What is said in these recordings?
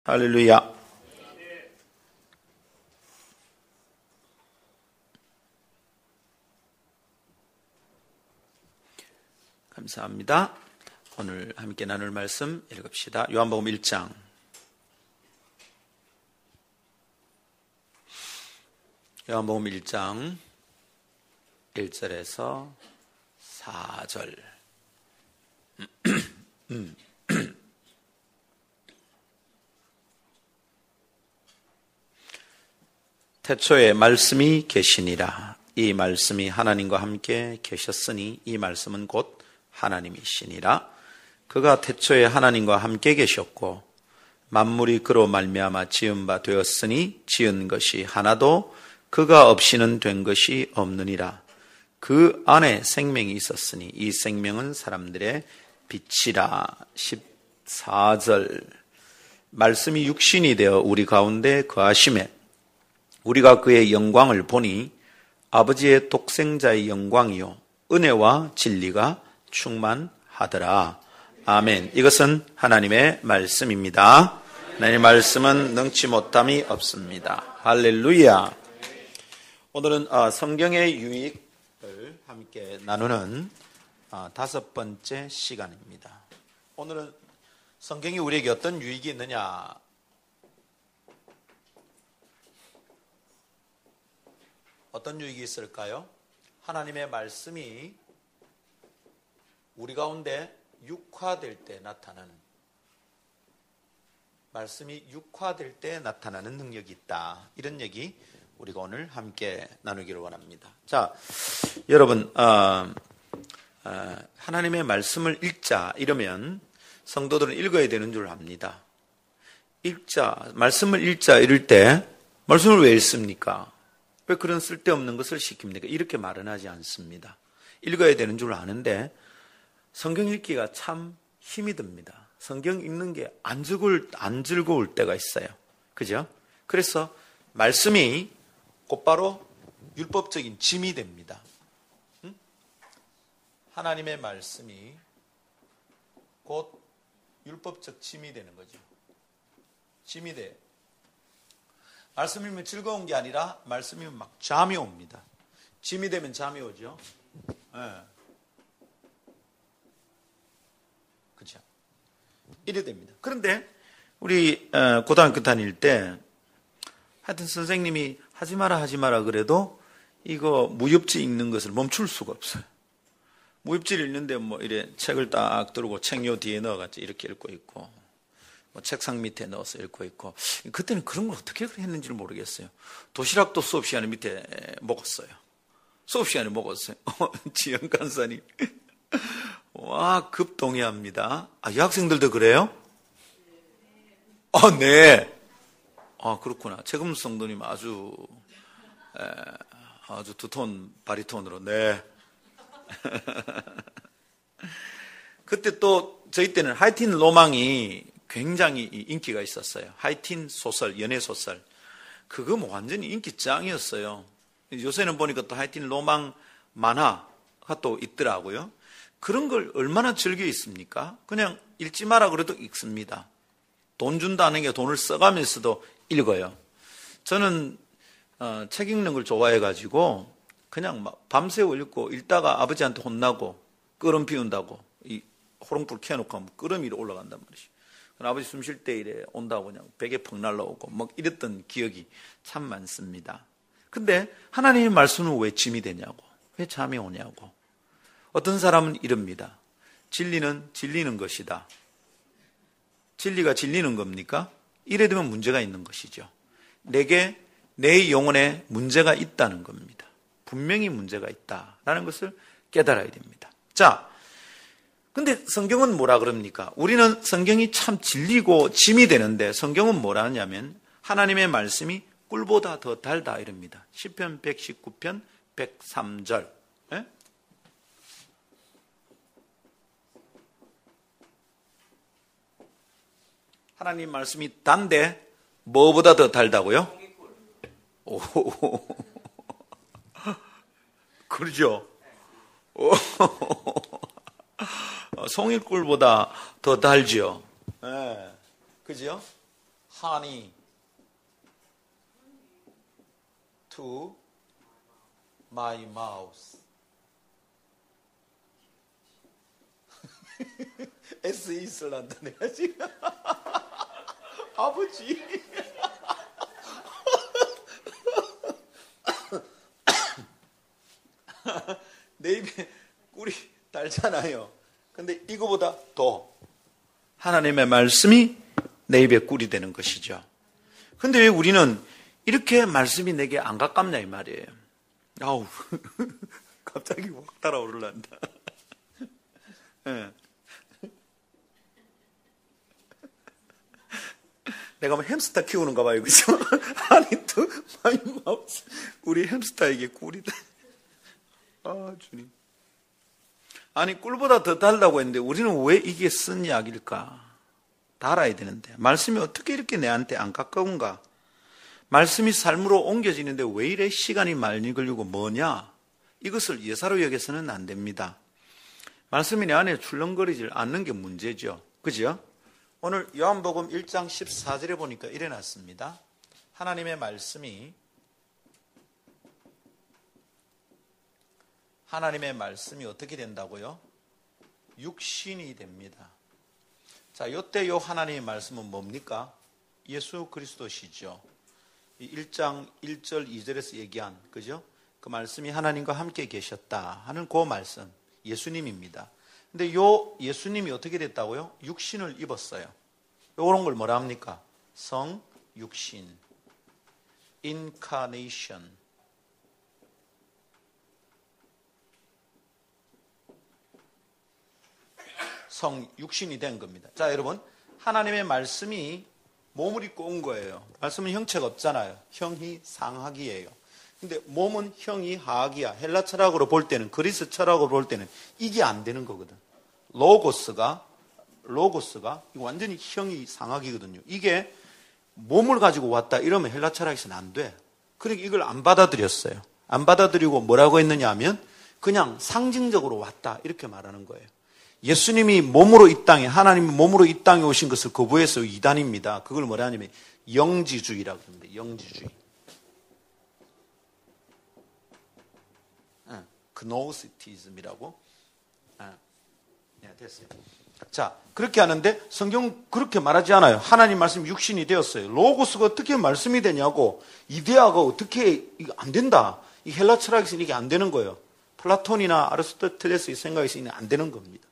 할렐루야. 감사합니다. 오늘 함께 나눌 말씀 읽읍시다. 요한복음 1장. 요한복음 1장 1절에서 4절. 태초에 말씀이 계시니라. 이 말씀이 하나님과 함께 계셨으니 이 말씀은 곧 하나님이시니라. 그가 태초에 하나님과 함께 계셨고 만물이 그로 말미암아 지은 바 되었으니 지은 것이 하나도 그가 없이는 된 것이 없느니라. 그 안에 생명이 있었으니 이 생명은 사람들의 빛이라. 14절. 말씀이 육신이 되어 우리 가운데 거하심에 우리가 그의 영광을 보니 아버지의 독생자의 영광이요 은혜와 진리가 충만하더라. 아멘. 이것은 하나님의 말씀입니다. 하나님의 말씀은 능치 못함이 없습니다. 할렐루야. 오늘은 성경의 유익을 함께 나누는 5번째 시간입니다. 오늘은 성경이 우리에게 어떤 유익이 있느냐? 어떤 유익이 있을까요? 하나님의 말씀이 우리 가운데 육화될 때 나타나는, 말씀이 육화될 때 나타나는 능력이 있다. 이런 얘기 우리가 오늘 함께 나누기를 원합니다. 자, 여러분, 하나님의 말씀을 읽자 이러면 성도들은 읽어야 되는 줄 압니다. 말씀을 읽자 이럴 때 말씀을 왜 읽습니까? 왜 그런 쓸데없는 것을 시킵니까? 이렇게 말은 하지 않습니다. 읽어야 되는 줄 아는데 성경 읽기가 참 힘이 듭니다. 성경 읽는 게 안 즐거울 때가 있어요. 그죠? 그래서 말씀이 곧바로 율법적인 짐이 됩니다. 하나님의 말씀이 곧 율법적 짐이 되는 거죠. 짐이 돼요. 말씀이면 즐거운 게 아니라 말씀이면 막 잠이 옵니다. 짐이 되면 잠이 오죠. 네. 그렇죠. 이래 됩니다. 그런데 우리 고등학교 다닐 때 하여튼 선생님이 하지 마라 그래도 이거 무협지 읽는 것을 멈출 수가 없어요. 무협지를 읽는데 뭐 이래 책을 딱 들고 책요 뒤에 넣어가지고 이렇게 읽고 있고 뭐 책상 밑에 넣어서 읽고 있고, 그때는 그런 걸 어떻게 했는지를 모르겠어요. 도시락도 수업 시간에 밑에 먹었어요. 수업 시간에 먹었어요. 지영 간사님. 와, 급동의합니다. 여학생들도 그래요? 네. 그렇구나. 최금 성도님 아주 두톤 바리톤으로, 네. 그때 또 저희 때는 하이틴 로망이 굉장히 인기가 있었어요. 하이틴 소설, 연애 소설. 그거 뭐 완전히 인기 짱이었어요. 요새는 보니까 또 하이틴 로망 만화가 또 있더라고요. 그런 걸 얼마나 즐겨 있습니까? 그냥 읽지 마라 그래도 읽습니다. 돈 준다는 게 돈을 써가면서도 읽어요. 저는 책 읽는 걸 좋아해가지고 그냥 막 밤새워 읽고 읽다가 아버지한테 혼나고 끄름 피운다고 이 호롱불 켜놓고 하면 끄름이 올라간단 말이죠. 아버지 숨 쉴 때 이래 온다고 그냥 베개 펑 날라오고 막 이랬던 기억이 참 많습니다. 근데 하나님의 말씀은 왜 짐이 되냐고, 왜 잠이 오냐고. 어떤 사람은 이럽니다. 진리는 질리는 것이다. 진리가 질리는 겁니까? 이래 되면 문제가 있는 것이죠. 내게 내 영혼에 문제가 있다는 겁니다. 분명히 문제가 있다라는 것을 깨달아야 됩니다. 자, 근데 성경은 뭐라 그럽니까? 우리는 성경이 참 진리고 짐이 되는데 성경은 뭐라 하냐면 하나님의 말씀이 꿀보다 더 달다 이럽니다. 시편 119편 103절. 네? 하나님 말씀이 단데 뭐보다 더 달다고요? 오, 그러죠? 송이꿀보다 더 달죠. 네. 그죠? honey to my mouth. SE 쓸란다 내가 지금. 아버지. 내 입에 꿀이 달잖아요. 근데 이거보다 더 하나님의 말씀이 내 입에 꿀이 되는 것이죠. 근데 왜 우리는 이렇게 말씀이 내게 안 가깝냐 이 말이에요. 아우 갑자기 확 달아오르란다. 네. 내가 뭐 햄스터 키우는가 봐요, 그죠? 아니 또 마이 마우스 우리 햄스터에게 꿀이다. 아 주님. 아니 꿀보다 더 달라고 했는데 우리는 왜 이게 쓴 약일까? 달아야 되는데 말씀이 어떻게 이렇게 내한테 안 가까운가? 말씀이 삶으로 옮겨지는데 왜 이래 시간이 많이 걸리고 뭐냐? 이것을 예사로 여겨서는 안 됩니다. 말씀이 내 안에 출렁거리질 않는 게 문제죠. 그죠? 오늘 요한복음 1장 14절에 보니까 이래 놨습니다. 하나님의 말씀이 어떻게 된다고요? 육신이 됩니다. 자, 요때 요 하나님의 말씀은 뭡니까? 예수 그리스도시죠. 1장 1절 2절에서 얘기한, 그죠? 그 말씀이 하나님과 함께 계셨다 하는 그 말씀, 예수님입니다. 근데 요 예수님이 어떻게 됐다고요? 육신을 입었어요. 요런 걸 뭐라 합니까? 성육신, incarnation. 성육신이 된 겁니다. 자, 여러분, 하나님의 말씀이 몸을 입고 온 거예요. 말씀은 형체가 없잖아요. 형이 상학이에요. 근데 몸은 형이 하악이야. 헬라 철학으로 볼 때는, 그리스 철학으로 볼 때는 이게 안 되는 거거든. 로고스가 완전히 형이 상학이거든요. 이게 몸을 가지고 왔다 이러면 헬라 철학에서는 안 돼. 그러니까 이걸 안 받아들였어요. 안 받아들이고 뭐라고 했느냐 하면 그냥 상징적으로 왔다 이렇게 말하는 거예요. 예수님이 몸으로 이 땅에, 하나님이 몸으로 이 땅에 오신 것을 거부해서 이단입니다. 그걸 뭐라 하냐면 영지주의라고 합니다. 영지주의. 그노시티즘이라고. 네, 됐어요. 자, 그렇게 하는데 성경은 그렇게 말하지 않아요. 하나님 말씀이 육신이 되었어요. 로고스가 어떻게 말씀이 되냐고. 이데아가 어떻게, 이거 안 된다. 이 헬라 철학에서는 이게 안 되는 거예요. 플라톤이나 아리스토텔레스의 생각에서는 안 되는 겁니다.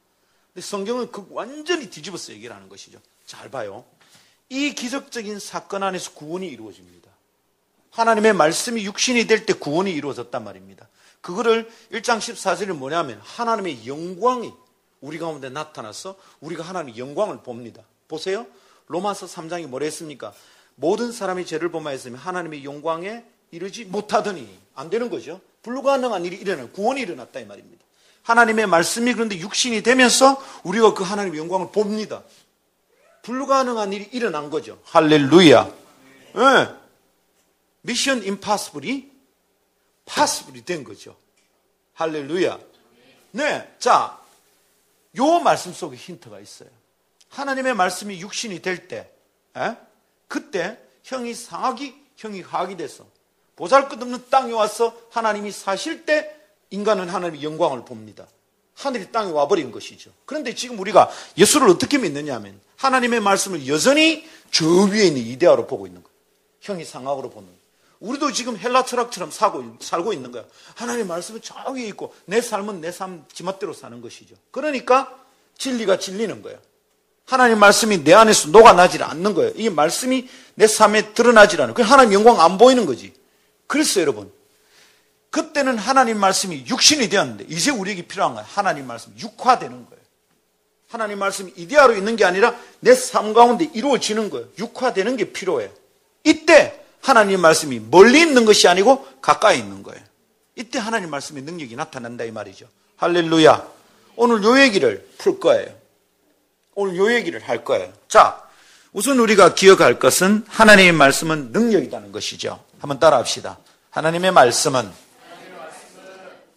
근데 성경은 그 완전히 뒤집어서 얘기를 하는 것이죠. 잘 봐요. 이 기적적인 사건 안에서 구원이 이루어집니다. 하나님의 말씀이 육신이 될 때 구원이 이루어졌단 말입니다. 그거를 1장 14절에 뭐냐면 하나님의 영광이 우리 가운데 나타나서 우리가 하나님의 영광을 봅니다. 보세요. 로마서 3장이 뭐라 했습니까? 모든 사람이 죄를 범하였으면 하나님의 영광에 이르지 못하더니 안 되는 거죠. 불가능한 일이 일어나요. 구원이 일어났다 이 말입니다. 하나님의 말씀이 그런데 육신이 되면서 우리가 그 하나님의 영광을 봅니다. 불가능한 일이 일어난 거죠. 할렐루야. 네. 미션 임파서블이 파서블이 된 거죠. 할렐루야. 네. 자, 요 말씀 속에 힌트가 있어요. 하나님의 말씀이 육신이 될 때, 그때 형이 상하기, 형이 하악이 돼서 보잘것없는 땅에 와서 하나님이 사실 때 인간은 하나님의 영광을 봅니다. 하늘이 땅에 와버린 것이죠. 그런데 지금 우리가 예수를 어떻게 믿느냐 하면 하나님의 말씀을 여전히 저 위에 있는 이데아로 보고 있는 거예요. 형이 상하악으로 보는 거예요. 우리도 지금 헬라 철학처럼 살고 있는 거야. 하나님의 말씀은 저 위에 있고 내 삶은 내 삶 지멋대로 사는 것이죠. 그러니까 진리가 질리는 거예요. 하나님 말씀이 내 안에서 녹아나질 않는 거예요. 이 말씀이 내 삶에 드러나질 않아요. 그냥 하나님 영광 안 보이는 거지. 그래서 여러분, 그때는 하나님 말씀이 육신이 되었는데 이제 우리에게 필요한 거예요. 하나님 말씀이 육화되는 거예요. 하나님 말씀이 이데아로 있는 게 아니라 내 삶 가운데 이루어지는 거예요. 육화되는 게 필요해요. 이때 하나님 말씀이 멀리 있는 것이 아니고 가까이 있는 거예요. 이때 하나님 말씀의 능력이 나타난다 이 말이죠. 할렐루야. 오늘 요 얘기를 풀 거예요. 오늘 요 얘기를 할 거예요. 자, 우선 우리가 기억할 것은 하나님의 말씀은 능력이라는 것이죠. 한번 따라 합시다. 하나님의 말씀은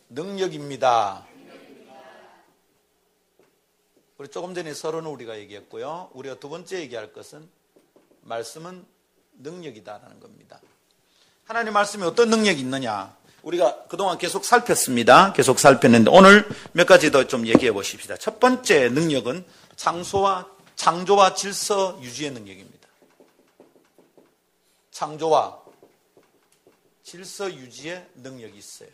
능력입니다. 우리 조금 전에 서론을 우리가 얘기했고요. 우리가 두 번째 얘기할 것은 말씀은 능력이다라는 겁니다. 하나님의 말씀이 어떤 능력이 있느냐? 우리가 그동안 계속 살폈습니다. 계속 살폈는데 오늘 몇 가지 더 좀 얘기해 보십시다. 첫 번째 능력은 창조와 질서 유지의 능력입니다. 창조와 질서 유지의 능력이 있어요.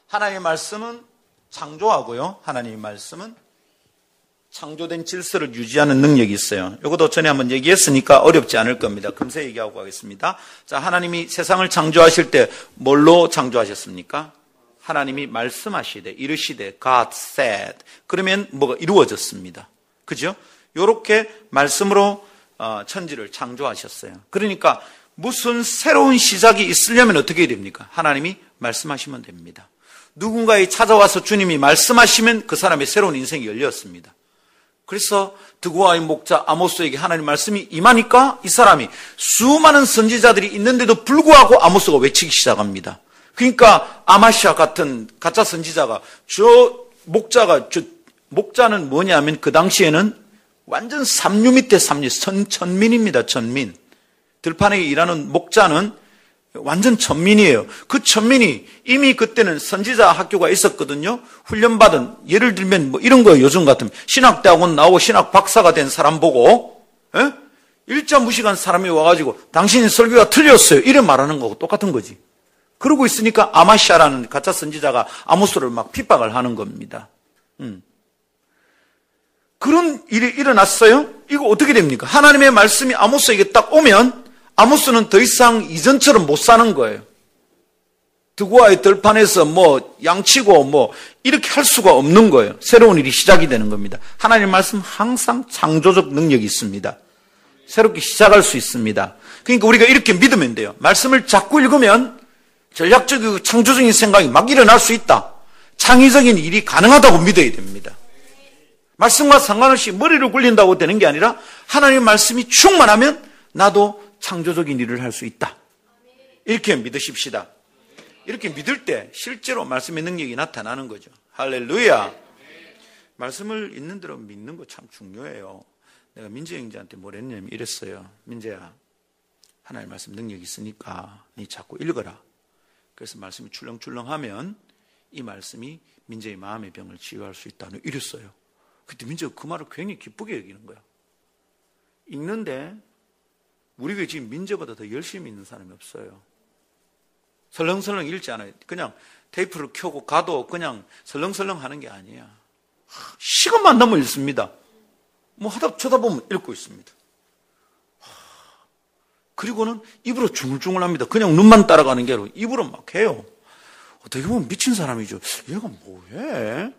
하나님의 말씀은 창조하고요. 하나님의 말씀은 창조된 질서를 유지하는 능력이 있어요. 이것도 전에 한번 얘기했으니까 어렵지 않을 겁니다. 금세 얘기하고 가겠습니다. 자, 하나님이 세상을 창조하실 때 뭘로 창조하셨습니까? 하나님이 말씀하시되 이르시되 God said 그러면 뭐가 이루어졌습니다. 그죠? 이렇게 말씀으로 천지를 창조하셨어요. 그러니까 무슨 새로운 시작이 있으려면 어떻게 해야 됩니까? 하나님이 말씀하시면 됩니다. 누군가에 찾아와서 주님이 말씀하시면 그 사람의 새로운 인생이 열렸습니다. 그래서 드고아의 목자 아모스에게 하나님 말씀이 임하니까 이 사람이 수많은 선지자들이 있는데도 불구하고 아모스가 외치기 시작합니다. 그러니까 아마시아 같은 가짜 선지자가 목자는 뭐냐면 그 당시에는 완전 삼류 밑에 삼류, 천민입니다. 천민. 들판에 일하는 목자는 완전 천민이에요. 그 천민이 이미 그때는 선지자 학교가 있었거든요. 훈련받은, 예를 들면 뭐 이런 거예요. 요즘 같으면 신학대학원 나오고 신학 박사가 된 사람 보고 일자 무식한 사람이 와가지고 당신이 설교가 틀렸어요. 이래 말하는 거하고 똑같은 거지. 그러고 있으니까 아마시아라는 가짜 선지자가 아모스를 막 핍박을 하는 겁니다. 그런 일이 일어났어요. 이거 어떻게 됩니까? 하나님의 말씀이 아모스에게 딱 오면 아모스는 더 이상 이전처럼 못 사는 거예요. 드고아의 들판에서 뭐 양치고 뭐 이렇게 할 수가 없는 거예요. 새로운 일이 시작이 되는 겁니다. 하나님의 말씀 항상 창조적 능력이 있습니다. 새롭게 시작할 수 있습니다. 그러니까 우리가 이렇게 믿으면 돼요. 말씀을 자꾸 읽으면 전략적이고 창조적인 생각이 막 일어날 수 있다. 창의적인 일이 가능하다고 믿어야 됩니다. 말씀과 상관없이 머리를 굴린다고 되는 게 아니라 하나님의 말씀이 충만하면 나도 창조적인 일을 할 수 있다. 이렇게 믿으십시다. 이렇게 믿을 때 실제로 말씀의 능력이 나타나는 거죠. 할렐루야. 말씀을 있는 대로 믿는 거 참 중요해요. 내가 민재 형제한테 뭘 했냐면 이랬어요. 민재야, 하나님의 말씀 능력이 있으니까 니 자꾸 읽어라. 그래서 말씀이 출렁출렁하면 이 말씀이 민재의 마음의 병을 치유할 수 있다. 이랬어요. 그때 민재가 그 말을 굉장히 기쁘게 여기는 거야. 읽는데 우리가 지금 민재보다 더 열심히 읽는 사람이 없어요. 설렁설렁 읽지 않아요. 그냥 테이프를 켜고 가도 그냥 설렁설렁 하는 게 아니야. 시간만 나면 읽습니다. 뭐 하다 쳐다보면 읽고 있습니다. 그리고는 입으로 중얼중얼 합니다. 그냥 눈만 따라가는 게 아니고 입으로 막 해요. 어떻게 보면 미친 사람이죠. 얘가 뭐해?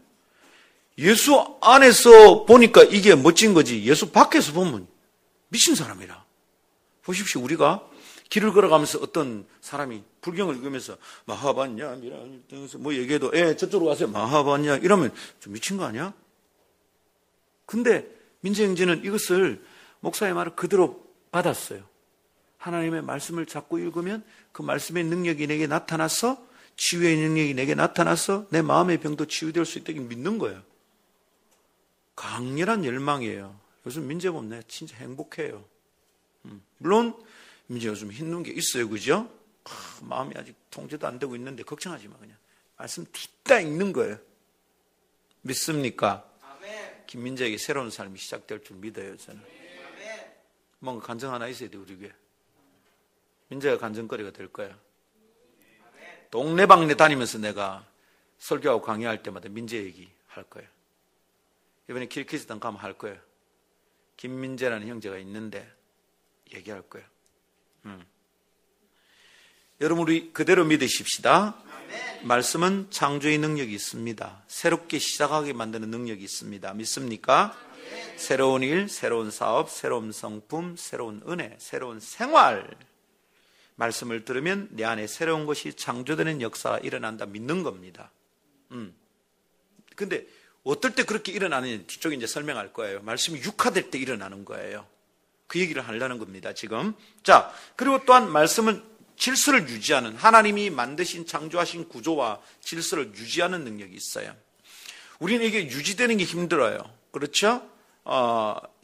예수 안에서 보니까 이게 멋진 거지 예수 밖에서 보면 미친 사람이라. 보십시오. 우리가 길을 걸어가면서 어떤 사람이 불경을 읽으면서 마하반야 미란 뭐 얘기해도 저쪽으로 가세요. 마하반야 이러면 좀 미친 거 아니야? 근데 민재 형제는 이것을 목사의 말을 그대로 받았어요. 하나님의 말씀을 자꾸 읽으면 그 말씀의 능력이 내게 나타나서 치유의 능력이 내게 나타나서 내 마음의 병도 치유될 수 있다고 믿는 거예요. 강렬한 열망이에요. 요즘 민재 보면 내가 진짜 행복해요. 물론 민재 요즘 힘든 게 있어요. 그죠? 마음이 아직 통제도 안 되고 있는데 걱정하지 마. 그냥 말씀 뒤따 읽는 거예요. 믿습니까? 아멘. 김민재에게 새로운 삶이 시작될 줄 믿어요. 저는. 아멘. 뭔가 간증 하나 있어야 돼 우리 교회. 민재가 간증거리가 될 거야. 아멘. 동네방네 다니면서 내가 설교하고 강의할 때마다 민재 얘기 할 거예요. 이번에 길키스탄 가면 할 거예요. 김민재라는 형제가 있는데 얘기할 거예요. 여러분 우리 그대로 믿으십시다. 아멘. 말씀은 창조의 능력이 있습니다. 새롭게 시작하게 만드는 능력이 있습니다. 믿습니까? 아멘. 새로운 일, 새로운 사업, 새로운 성품, 새로운 은혜, 새로운 생활. 말씀을 들으면 내 안에 새로운 것이 창조되는 역사가 일어난다 믿는 겁니다. 근데 어떨 때 그렇게 일어나느냐 뒤쪽에 이제 설명할 거예요. 말씀이 육화될 때 일어나는 거예요. 그 얘기를 하려는 겁니다, 지금. 자, 그리고 또한 말씀은 질서를 유지하는 하나님이 만드신 창조하신 구조와 질서를 유지하는 능력이 있어요. 우리는 이게 유지되는 게 힘들어요. 그렇죠?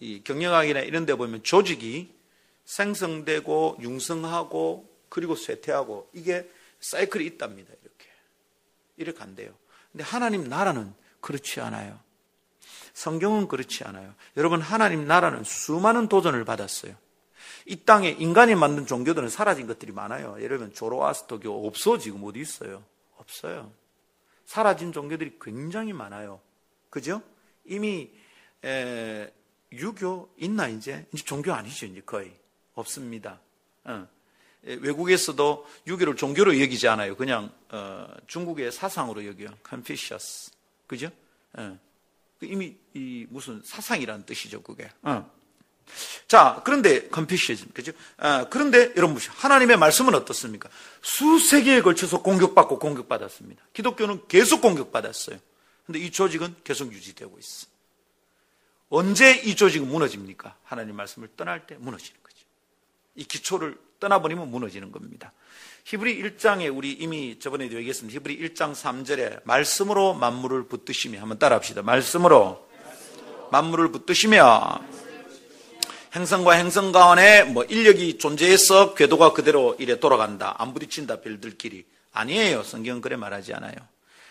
이 경영학이나 이런 데 보면 조직이 생성되고 융성하고 그리고 쇠퇴하고 이게 사이클이 있답니다. 이렇게 간대요. 근데 하나님 나라는 그렇지 않아요. 성경은 그렇지 않아요. 여러분, 하나님 나라는 수많은 도전을 받았어요. 이 땅에 인간이 만든 종교들은 사라진 것들이 많아요. 예를 들면 조로아스터교 없어. 지금 어디 있어요? 없어요. 사라진 종교들이 굉장히 많아요. 그죠? 이미 유교 있나 이제 종교 아니죠. 이제 거의 없습니다. 외국에서도 유교를 종교로 여기지 않아요. 그냥 중국의 사상으로 여겨요. 컨피셔스. 그죠? 이미 무슨 사상이라는 뜻이죠, 그게. 자, 그런데 컨피셔즘, 그죠? 그런데 여러분, 하나님의 말씀은 어떻습니까? 수세기에 걸쳐서 공격받았습니다. 기독교는 계속 공격받았어요. 근데 이 조직은 계속 유지되고 있어. 언제 이 조직은 무너집니까? 하나님 말씀을 떠날 때 무너지는 거죠. 이 기초를 떠나버리면 무너지는 겁니다. 히브리 1장에 우리 이미 저번에도 얘기했습니다. 히브리 1장 3절에 말씀으로 만물을 붙드시며, 한번 따라합시다. 말씀으로 만물을 붙드시며 행성과 행성 가운데 인력이 존재해서 궤도가 그대로 이래 돌아간다. 안 부딪힌다, 별들끼리. 아니에요. 성경은 그래 말하지 않아요.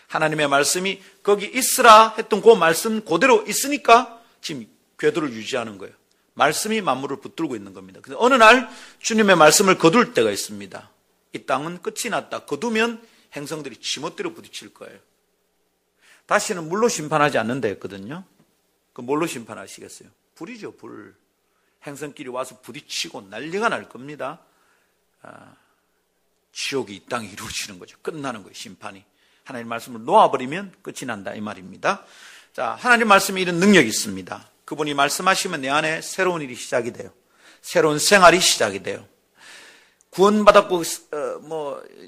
하나님의 말씀이 거기 있으라 했던 그 말씀 그대로 있으니까 지금 궤도를 유지하는 거예요. 말씀이 만물을 붙들고 있는 겁니다. 근데 어느 날 주님의 말씀을 거둘 때가 있습니다. 이 땅은 끝이 났다. 거두면 행성들이 지멋대로 부딪힐 거예요. 다시는 물로 심판하지 않는다 했거든요. 그 뭘로 심판하시겠어요? 불이죠, 불. 행성끼리 와서 부딪히고 난리가 날 겁니다. 지옥이 이 땅에 이루어지는 거죠. 끝나는 거예요, 심판이. 하나님 말씀을 놓아버리면 끝이 난다, 이 말입니다. 자, 하나님 말씀에 이런 능력이 있습니다. 그분이 말씀하시면 내 안에 새로운 일이 시작이 돼요. 새로운 생활이 시작이 돼요. 구원받았고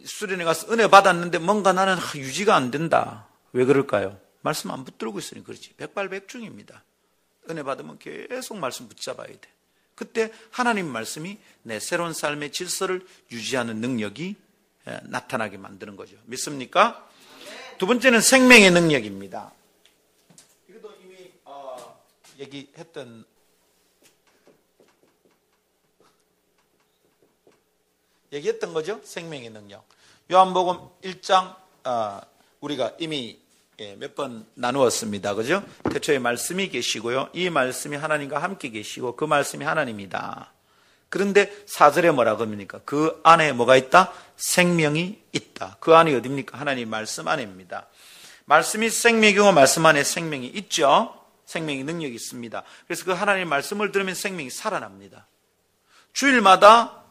수련회 가서 은혜 받았는데 뭔가 나는 유지가 안 된다. 왜 그럴까요? 말씀 안 붙들고 있으니 그렇지. 백발백중입니다. 은혜 받으면 계속 말씀 붙잡아야 돼. 그때 하나님 말씀이 내 새로운 삶의 질서를 유지하는 능력이 나타나게 만드는 거죠. 믿습니까? 두 번째는 생명의 능력입니다. 이것도 이미 얘기했던 거죠. 생명의 능력. 요한복음 1장 우리가 이미 몇 번 나누었습니다. 그죠? 태초에 말씀이 계시고요. 이 말씀이 하나님과 함께 계시고 그 말씀이 하나님이다. 그런데 4절에 뭐라고 합니까? 그 안에 뭐가 있다? 생명이 있다. 그 안이 어디입니까? 하나님 말씀 안입니다. 말씀이 생명이고 말씀 안에 생명이 있죠. 생명의 능력이 있습니다. 그래서 그 하나님 말씀을 들으면 생명이 살아납니다. 주일마다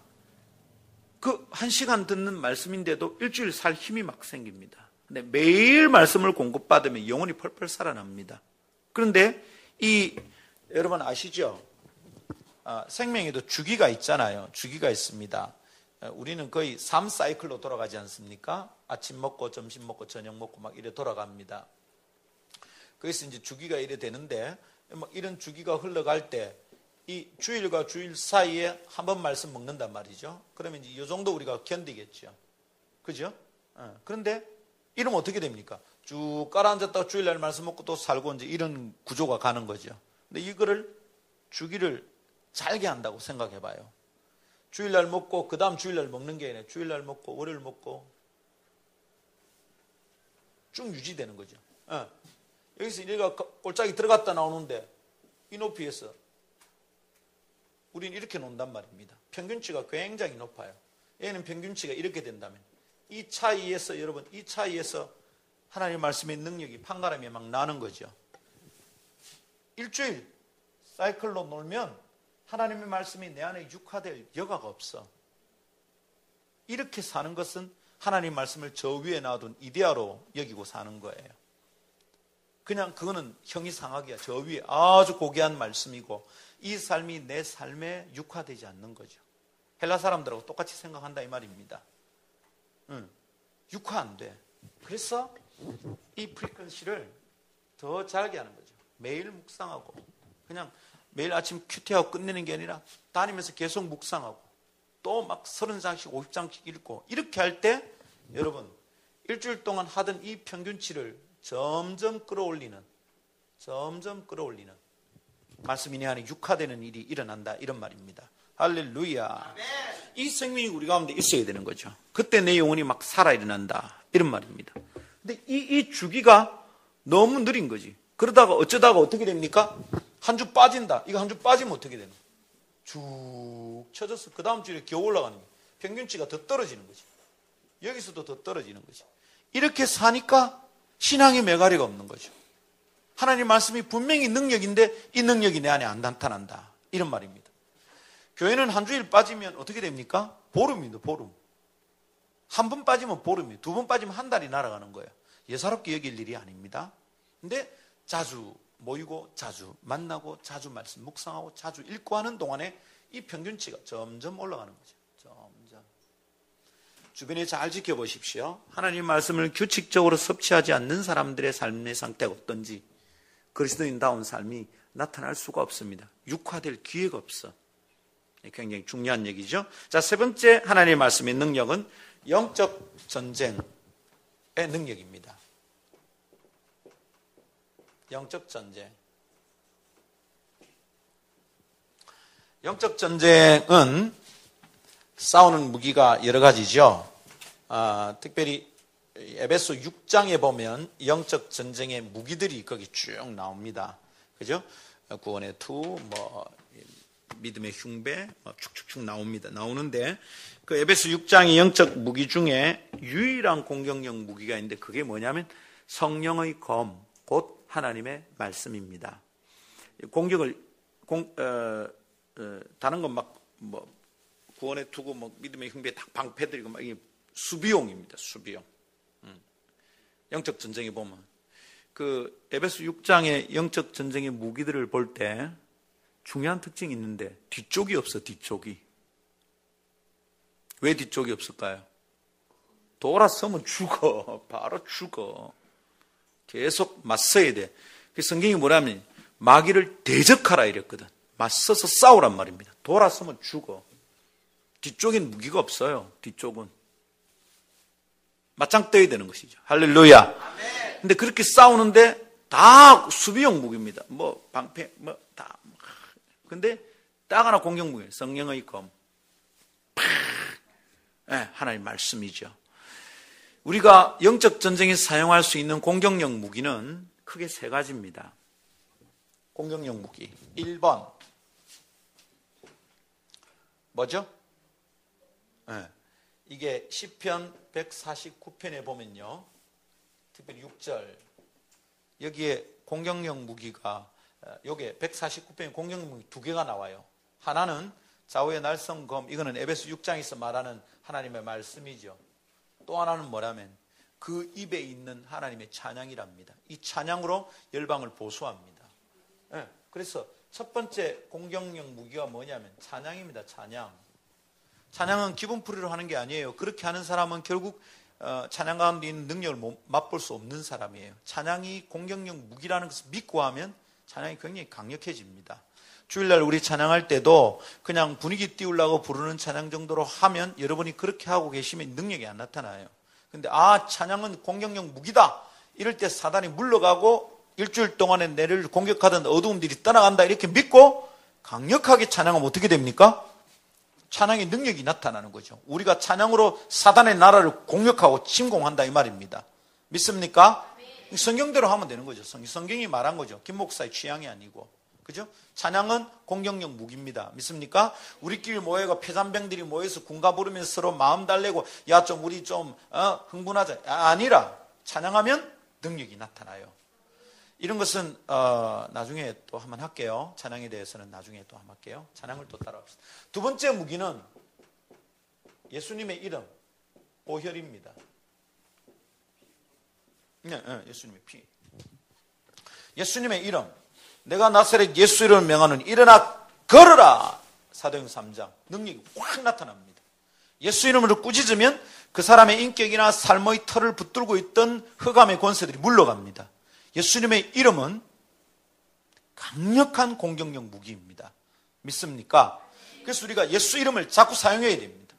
그 1시간 듣는 말씀인데도 일주일 살 힘이 막 생깁니다. 근데 매일 말씀을 공급받으면 영혼이 펄펄 살아납니다. 그런데 여러분 아시죠? 생명에도 주기가 있잖아요. 주기가 있습니다. 우리는 거의 3사이클로 돌아가지 않습니까? 아침 먹고 점심 먹고 저녁 먹고 막 이래 돌아갑니다. 그래서 이제 주기가 이래 되는데 이런 주기가 흘러갈 때 이 주일과 주일 사이에 한 번 말씀 먹는단 말이죠. 그러면 이제 이 정도 우리가 견디겠죠. 그죠? 그런데 이러면 어떻게 됩니까? 쭉 깔아앉았다가 주일날 말씀 먹고 또 살고 이제 이런 구조가 가는 거죠. 근데 이거를 주기를 잘게 한다고 생각해 봐요. 주일날 먹고 그 다음 주일날 먹는 게 아니라 주일날 먹고 월요일 먹고 쭉 유지되는 거죠. 여기서 얘가 꼴짝이 들어갔다 나오는데 이 높이에서 우리는 이렇게 논단 말입니다. 평균치가 굉장히 높아요. 얘는 평균치가 이렇게 된다면 이 차이에서 여러분 이 차이에서 하나님의 말씀의 능력이 판가름이 막 나는 거죠. 일주일 사이클로 놀면 하나님의 말씀이 내 안에 육화될 여가가 없어. 이렇게 사는 것은 하나님 말씀을 저 위에 놔둔 이데아로 여기고 사는 거예요. 그냥 그거는 형이상학이야. 저 위에 아주 고귀한 말씀이고 이 삶이 내 삶에 육화되지 않는 거죠. 헬라 사람들하고 똑같이 생각한다 이 말입니다. 육화 안 돼. 그래서 이 프리퀀시를 더 잘게 하는 거죠. 매일 묵상하고 그냥 매일 아침 큐티하고 끝내는 게 아니라 다니면서 계속 묵상하고 또 막 30장씩 50장씩 읽고 이렇게 할 때 여러분 일주일 동안 하던 이 평균치를 점점 끌어올리는 말씀이 내 안에 육화되는 일이 일어난다, 이런 말입니다. 할렐루야. 이 생명이 우리 가운데 있어야 되는 거죠. 그때 내 영혼이 막 살아 일어난다, 이런 말입니다. 근데 이 주기가 너무 느린 거지. 그러다가 어쩌다가 어떻게 됩니까? 한 주 빠진다. 이거 한 주 빠지면 어떻게 되나? 쭉 쳐져서 그 다음 주에 겨우 올라가는 거예요. 평균치가 더 떨어지는 거지. 여기서도 더 떨어지는 거지. 이렇게 사니까 신앙의 메가리가 없는 거죠. 하나님 말씀이 분명히 능력인데 이 능력이 내 안에 안 나타난다, 이런 말입니다. 교회는 한 주일 빠지면 어떻게 됩니까? 보름입니다. 보름. 한 번 빠지면 보름이에요. 두 번 빠지면 한 달이 날아가는 거예요. 예사롭게 여길 일이 아닙니다. 근데 자주 모이고 자주 만나고 자주 말씀 묵상하고 자주 읽고 하는 동안에 이 평균치가 점점 올라가는 거죠. 점점. 주변에 잘 지켜보십시오. 하나님 말씀을 규칙적으로 섭취하지 않는 사람들의 삶의 상태가 어떤지 그리스도인다운 삶이 나타날 수가 없습니다. 육화될 기회가 없어. 굉장히 중요한 얘기죠. 자, 세 번째 하나님의 말씀의 능력은 영적 전쟁의 능력입니다. 영적 전쟁. 영적 전쟁은 싸우는 무기가 여러 가지죠. 특별히 에베소 6장에 보면 영적 전쟁의 무기들이 거기 쭉 나옵니다. 그죠? 구원의 투, 믿음의 흉배, 축축축 나옵니다. 나오는데 그 에베소 6장의 영적 무기 중에 유일한 공격력 무기가 있는데 그게 뭐냐면 성령의 검, 곧 하나님의 말씀입니다. 공격을 다른 건 구원의 투구, 믿음의 흉배 딱 방패들이고 이게 수비용입니다. 수비용. 영적 전쟁에 보면 그 에베소 6장의 영적 전쟁의 무기들을 볼 때 중요한 특징이 있는데 뒤쪽이 없어. 뒤쪽이. 왜 뒤쪽이 없을까요? 돌아서면 죽어. 바로 죽어. 계속 맞서야 돼. 성경이 뭐라면 마귀를 대적하라 이랬거든. 맞서서 싸우란 말입니다. 돌아서면 죽어. 뒤쪽엔 무기가 없어요. 뒤쪽은 맞짱 떠야 되는 것이죠. 할렐루야. 근데 그렇게 싸우는데 다 수비용 무기입니다. 방패 다. 근데 딱 하나 공격 무기. 성령의 검. 하나님 말씀이죠. 우리가 영적 전쟁에 사용할 수 있는 공격력 무기는 크게 세 가지입니다. 공격력 무기. 1번. 뭐죠? 이게 시편 149편에 보면요. 특별히 6절. 여기에 공격력 무기가, 여기에 149편에 공격력 무기 두 개가 나와요. 하나는 좌우의 날성검. 이거는 에베소 6장에서 말하는 하나님의 말씀이죠. 또 하나는 뭐라면 그 입에 있는 하나님의 찬양이랍니다. 이 찬양으로 열방을 보수합니다. 그래서 첫 번째 공격력 무기가 뭐냐면 찬양입니다. 찬양. 찬양은 기분풀이로 하는 게 아니에요. 그렇게 하는 사람은 결국 찬양 가운데 있는 능력을 맛볼 수 없는 사람이에요. 찬양이 공격력 무기라는 것을 믿고 하면 찬양이 굉장히 강력해집니다. 주일날 우리 찬양할 때도 그냥 분위기 띄우려고 부르는 찬양 정도로 하면 여러분이 그렇게 하고 계시면 능력이 안 나타나요. 근데 찬양은 공격력 무기다. 이럴 때 사단이 물러가고 일주일 동안에 내를 공격하던 어두움들이 떠나간다. 이렇게 믿고 강력하게 찬양하면 어떻게 됩니까? 찬양의 능력이 나타나는 거죠. 우리가 찬양으로 사단의 나라를 공격하고 침공한다 이 말입니다. 믿습니까? 성경대로 하면 되는 거죠. 성경이 말한 거죠. 김 목사의 취향이 아니고. 그죠? 찬양은 공격력 무기입니다. 믿습니까? 우리끼리 모여가 폐잔병들이 모여서 군가 부르면서 서로 마음 달래고 우리 좀 흥분하자. 아니라 찬양하면 능력이 나타나요. 이런 것은 나중에 또 한번 할게요. 찬양에 대해서는 나중에 또 한번 할게요. 찬양을 또 따라합시다. 두 번째 무기는 예수님의 이름, 보혈입니다. 예수님의 피. 예수님의 이름. 내가 나사렛 예수 이름을 명하는 일어나 걸어라. 사도행전 3장. 능력이 확 나타납니다. 예수 이름으로 꾸짖으면 그 사람의 인격이나 삶의 털을 붙들고 있던 흑암의 권세들이 물러갑니다. 예수님의 이름은 강력한 공격력 무기입니다. 믿습니까? 그래서 우리가 예수 이름을 자꾸 사용해야 됩니다.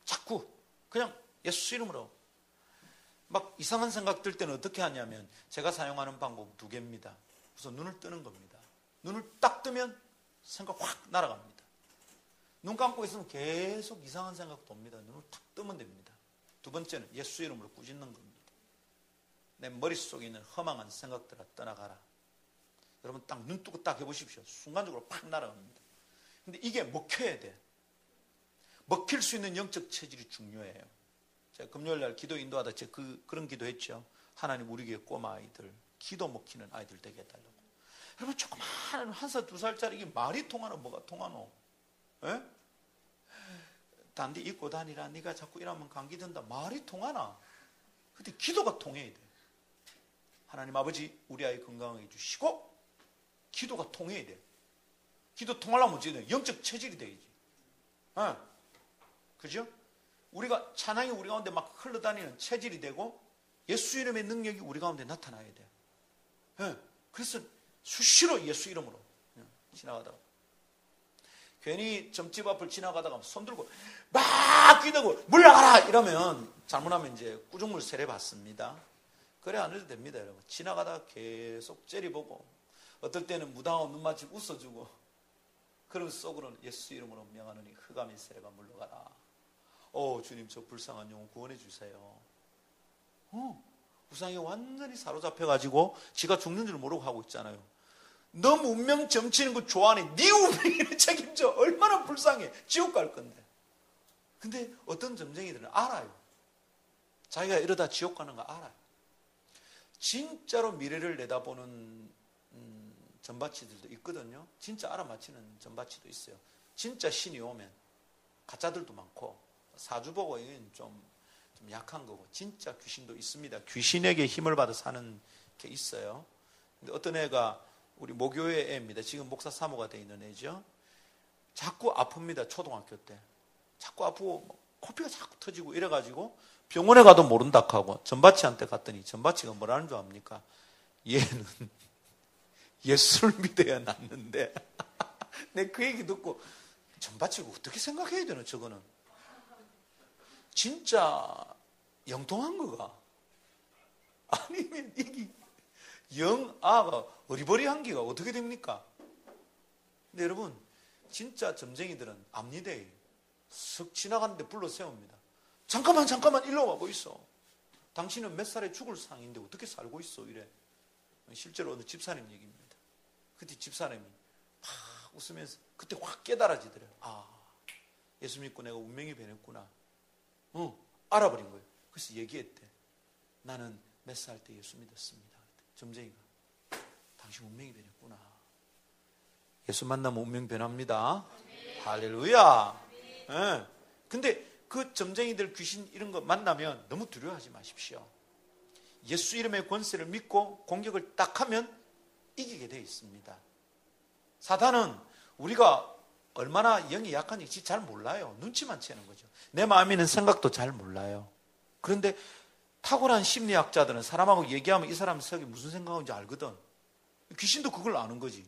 자꾸 그냥 예수 이름으로. 막 이상한 생각 들 때는 어떻게 하냐면 제가 사용하는 방법 두 개입니다. 우선 눈을 뜨는 겁니다. 눈을 딱 뜨면 생각 확 날아갑니다. 눈 감고 있으면 계속 이상한 생각 돕니다. 눈을 탁 뜨면 됩니다. 두 번째는 예수 이름으로 꾸짖는 겁니다. 내 머릿속에 있는 허망한 생각들아 떠나가라. 여러분 딱 눈 뜨고 딱 해보십시오. 순간적으로 팍 날아갑니다. 근데 이게 먹혀야 돼. 먹힐 수 있는 영적 체질이 중요해요. 제가 금요일날 기도 인도하다 제가 그런 기도했죠. 하나님 우리 교회 꼬마 아이들 기도 먹히는 아이들 되게 해달라고. 여러분 조그만 1살 2살짜리 이게 말이 통하나 뭐가 통하노? 예? 단디 입고 다니라. 네가 자꾸 이러면 감기 든다. 말이 통하나? 근데 기도가 통해야 돼. 하나님 아버지 우리 아이 건강하게 해주시고 기도가 통해야 돼. 기도 통하려면 어찌 돼? 영적 체질이 돼야지. 예? 그죠? 우리가 찬양이 우리 가운데 막 흘러다니는 체질이 되고 예수 이름의 능력이 우리 가운데 나타나야 돼요. 예? 그래서 수시로 예수 이름으로 지나가다가 괜히 점집 앞을 지나가다가 손 들고 막 기대고 물러가라 이러면 잘못하면 이제 꾸중물 세례 받습니다. 그래 안 해도 됩니다. 여러분 지나가다가 계속 째려보고 어떨 때는 무당하고 눈 맞추고 웃어주고 그런 속으로는 예수 이름으로 명하노니 흑암의 세례가 물러가라. 주님 저 불쌍한 영혼 구원해 주세요. 우상에 완전히 사로잡혀가지고 지가 죽는 줄 모르고 하고 있잖아요. 너무 운명 점치는 거 좋아하네. 네 운명이는 책임져. 얼마나 불쌍해. 지옥 갈 건데. 근데 어떤 점쟁이들은 알아요. 자기가 이러다 지옥 가는 거 알아요. 진짜로 미래를 내다보는 전바치들도 있거든요. 진짜 알아맞히는 전바치도 있어요. 진짜 신이 오면 가짜들도 많고 사주 보고 이건 좀 약한 거고 진짜 귀신도 있습니다. 귀신에게 힘을 받아 사는 게 있어요. 근데 어떤 애가 우리 모교회 애입니다. 지금 목사 사모가 돼 있는 애죠. 자꾸 아픕니다. 초등학교 때. 자꾸 아프고 코피가 자꾸 터지고 이래가지고 병원에 가도 모른다 하고 전바치한테 갔더니 전바치가 뭐라는 줄 압니까? 얘는 예수를 믿어야 낫는데 내가 그 얘기 듣고 전바치가 어떻게 생각해야 되나 저거는. 진짜 영통한 거가 아니면 이게 영아가 어리버리한 기가 어떻게 됩니까? 근데 여러분 진짜 점쟁이들은 압니다. 슥 지나가는데 불러 세웁니다. 잠깐만 일로 와보 있어. 당신은 몇 살에 죽을 상인데 어떻게 살고 있어 이래. 실제로 어느 집사님 얘기입니다. 그때 집사님이 막 웃으면서 그때 확 깨달아지더래요. 예수 믿고 내가 운명이 변했구나. 알아버린 거예요. 그래서 얘기했대. 나는 몇 살 때 예수 믿었습니다. 점쟁이가 당신 운명이 변했구나. 예수 만나면 운명 변합니다. 할렐루야. 네. 근데 그 점쟁이들 귀신 이런 거 만나면 너무 두려워하지 마십시오. 예수 이름의 권세를 믿고 공격을 딱 하면 이기게 되어 있습니다. 사단은 우리가 얼마나 영이 약한지 잘 몰라요. 눈치만 채는 거죠. 내 마음에 있는 생각도 잘 몰라요. 그런데 탁월한 심리학자들은 사람하고 얘기하면 이 사람 속에 무슨 생각인지 알거든. 귀신도 그걸 아는 거지.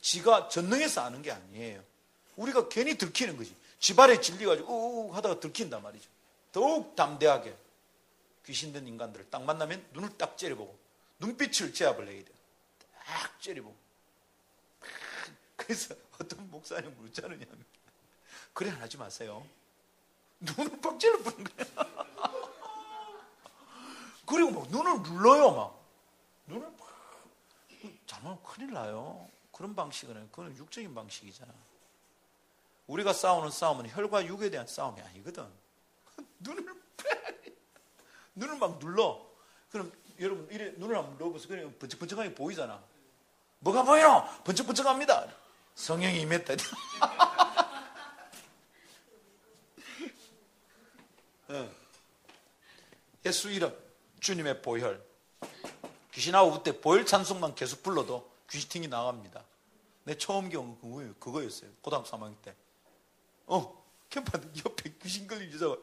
지가 전능해서 아는 게 아니에요. 우리가 괜히 들키는 거지. 지발에 질려가지고 우우 하다가 들킨단 말이죠. 더욱 담대하게 귀신 든 인간들을 딱 만나면 눈을 딱 째려보고 눈빛을 제압을 해야 돼요. 딱 째려보고. 그래서 어떤 목사님 뭐지 않느냐면 그래 안 하지 마세요. 눈을 빡 찔러보는 거야. 그리고 막 눈을 눌러요. 막 눈을 막 잘못하면 큰일 나요. 그런 방식은 그건 육적인 방식이잖아. 우리가 싸우는 싸움은 혈과 육에 대한 싸움이 아니거든. 눈을 막 눌러. 그럼 여러분 이래 눈을 한번 눌러보세요. 그냥 번쩍번쩍하게 보이잖아. 뭐가 보이노? 번쩍번쩍합니다. 성령이 임했다. 네. 예수 이름, 주님의 보혈. 귀신하고 그때 보혈 찬송만 계속 불러도 귀신이 나갑니다. 내 처음 경험은 그거였어요. 고등학교 3학년 때. 캠프한테 옆에 귀신 걸린 여자가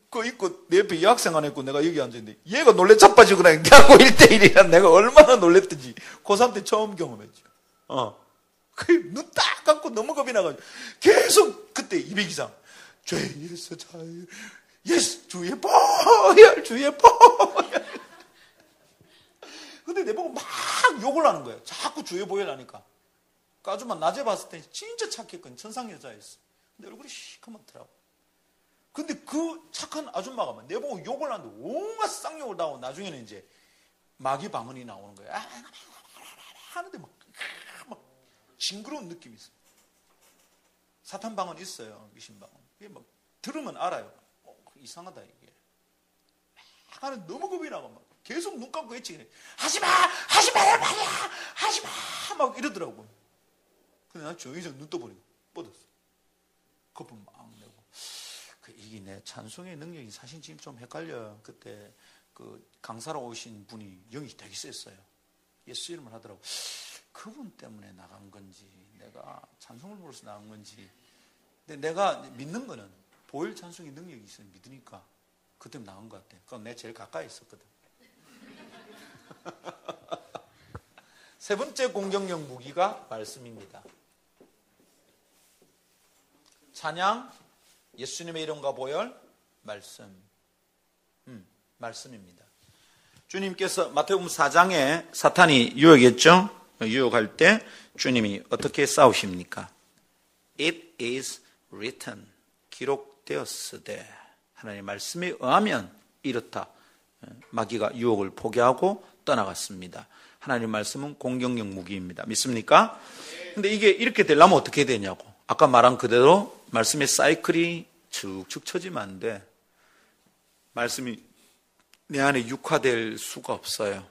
그거 있고 내 옆에 여학생 하나 있고 내가 여기 앉아있는데 얘가 놀래 자빠지고 나하고 1대1이라 내가 얼마나 놀랬던지 고3 때 처음 경험했죠. 눈 딱 감고 너무 겁이 나가지고 계속 그때 200이상 죄에서 자유 예수 주의 보혈 주의 보혈. 근데 내보고 막 욕을 하는 거예요. 자꾸 주의 보혈 하니까 그 아줌마 낮에 봤을 때 진짜 착했거든. 천상 여자였어. 근데 얼굴이 시커멓더라고. 근데 그 착한 아줌마가 막 내보고 욕을 하는데 온갖 쌍욕을 당하고 나중에는 이제 마귀 방언이 나오는 거야. 하는데 막 징그러운 느낌이 있어요. 사탄 방언 있어요. 귀신 방언. 이게 막 들으면 알아요. 이상하다 이게. 하는 너무 겁이 나고 막 계속 눈 감고 외치네. 하지마! 하지마! 말이야! 하지마! 막 이러더라고. 근데 난 조용히 눈 떠보니까 뻗었어. 거품 막 내고. 이게 내 찬송의 능력이 사실 지금 좀 헷갈려요. 그때 그 강사로 오신 분이 영이 되게 셌어요. 예수 이름을 하더라고. 그분 때문에 나간 건지, 내가 찬송을 부르서 나간 건지. 근데 내가 믿는 거는 보혈 찬송의 능력이 있으면 믿으니까 그 때문에 나간 것 같아. 그럼 내가 제일 가까이 있었거든. 세 번째 공격력 무기가 말씀입니다. 찬양, 예수님의 이름과 보혈, 말씀. 말씀입니다. 주님께서 마태복음 4장에 사탄이 유혹했죠? 유혹할 때 주님이 어떻게 싸우십니까? It is written. 기록되었으되. 하나님의 말씀에 의하면 이렇다. 마귀가 유혹을 포기하고 떠나갔습니다. 하나님의 말씀은 공격력 무기입니다. 믿습니까? 근데 이게 이렇게 되려면 어떻게 되냐고. 아까 말한 그대로 말씀의 사이클이 쭉쭉 쳐지면 안 돼. 말씀이 내 안에 육화될 수가 없어요.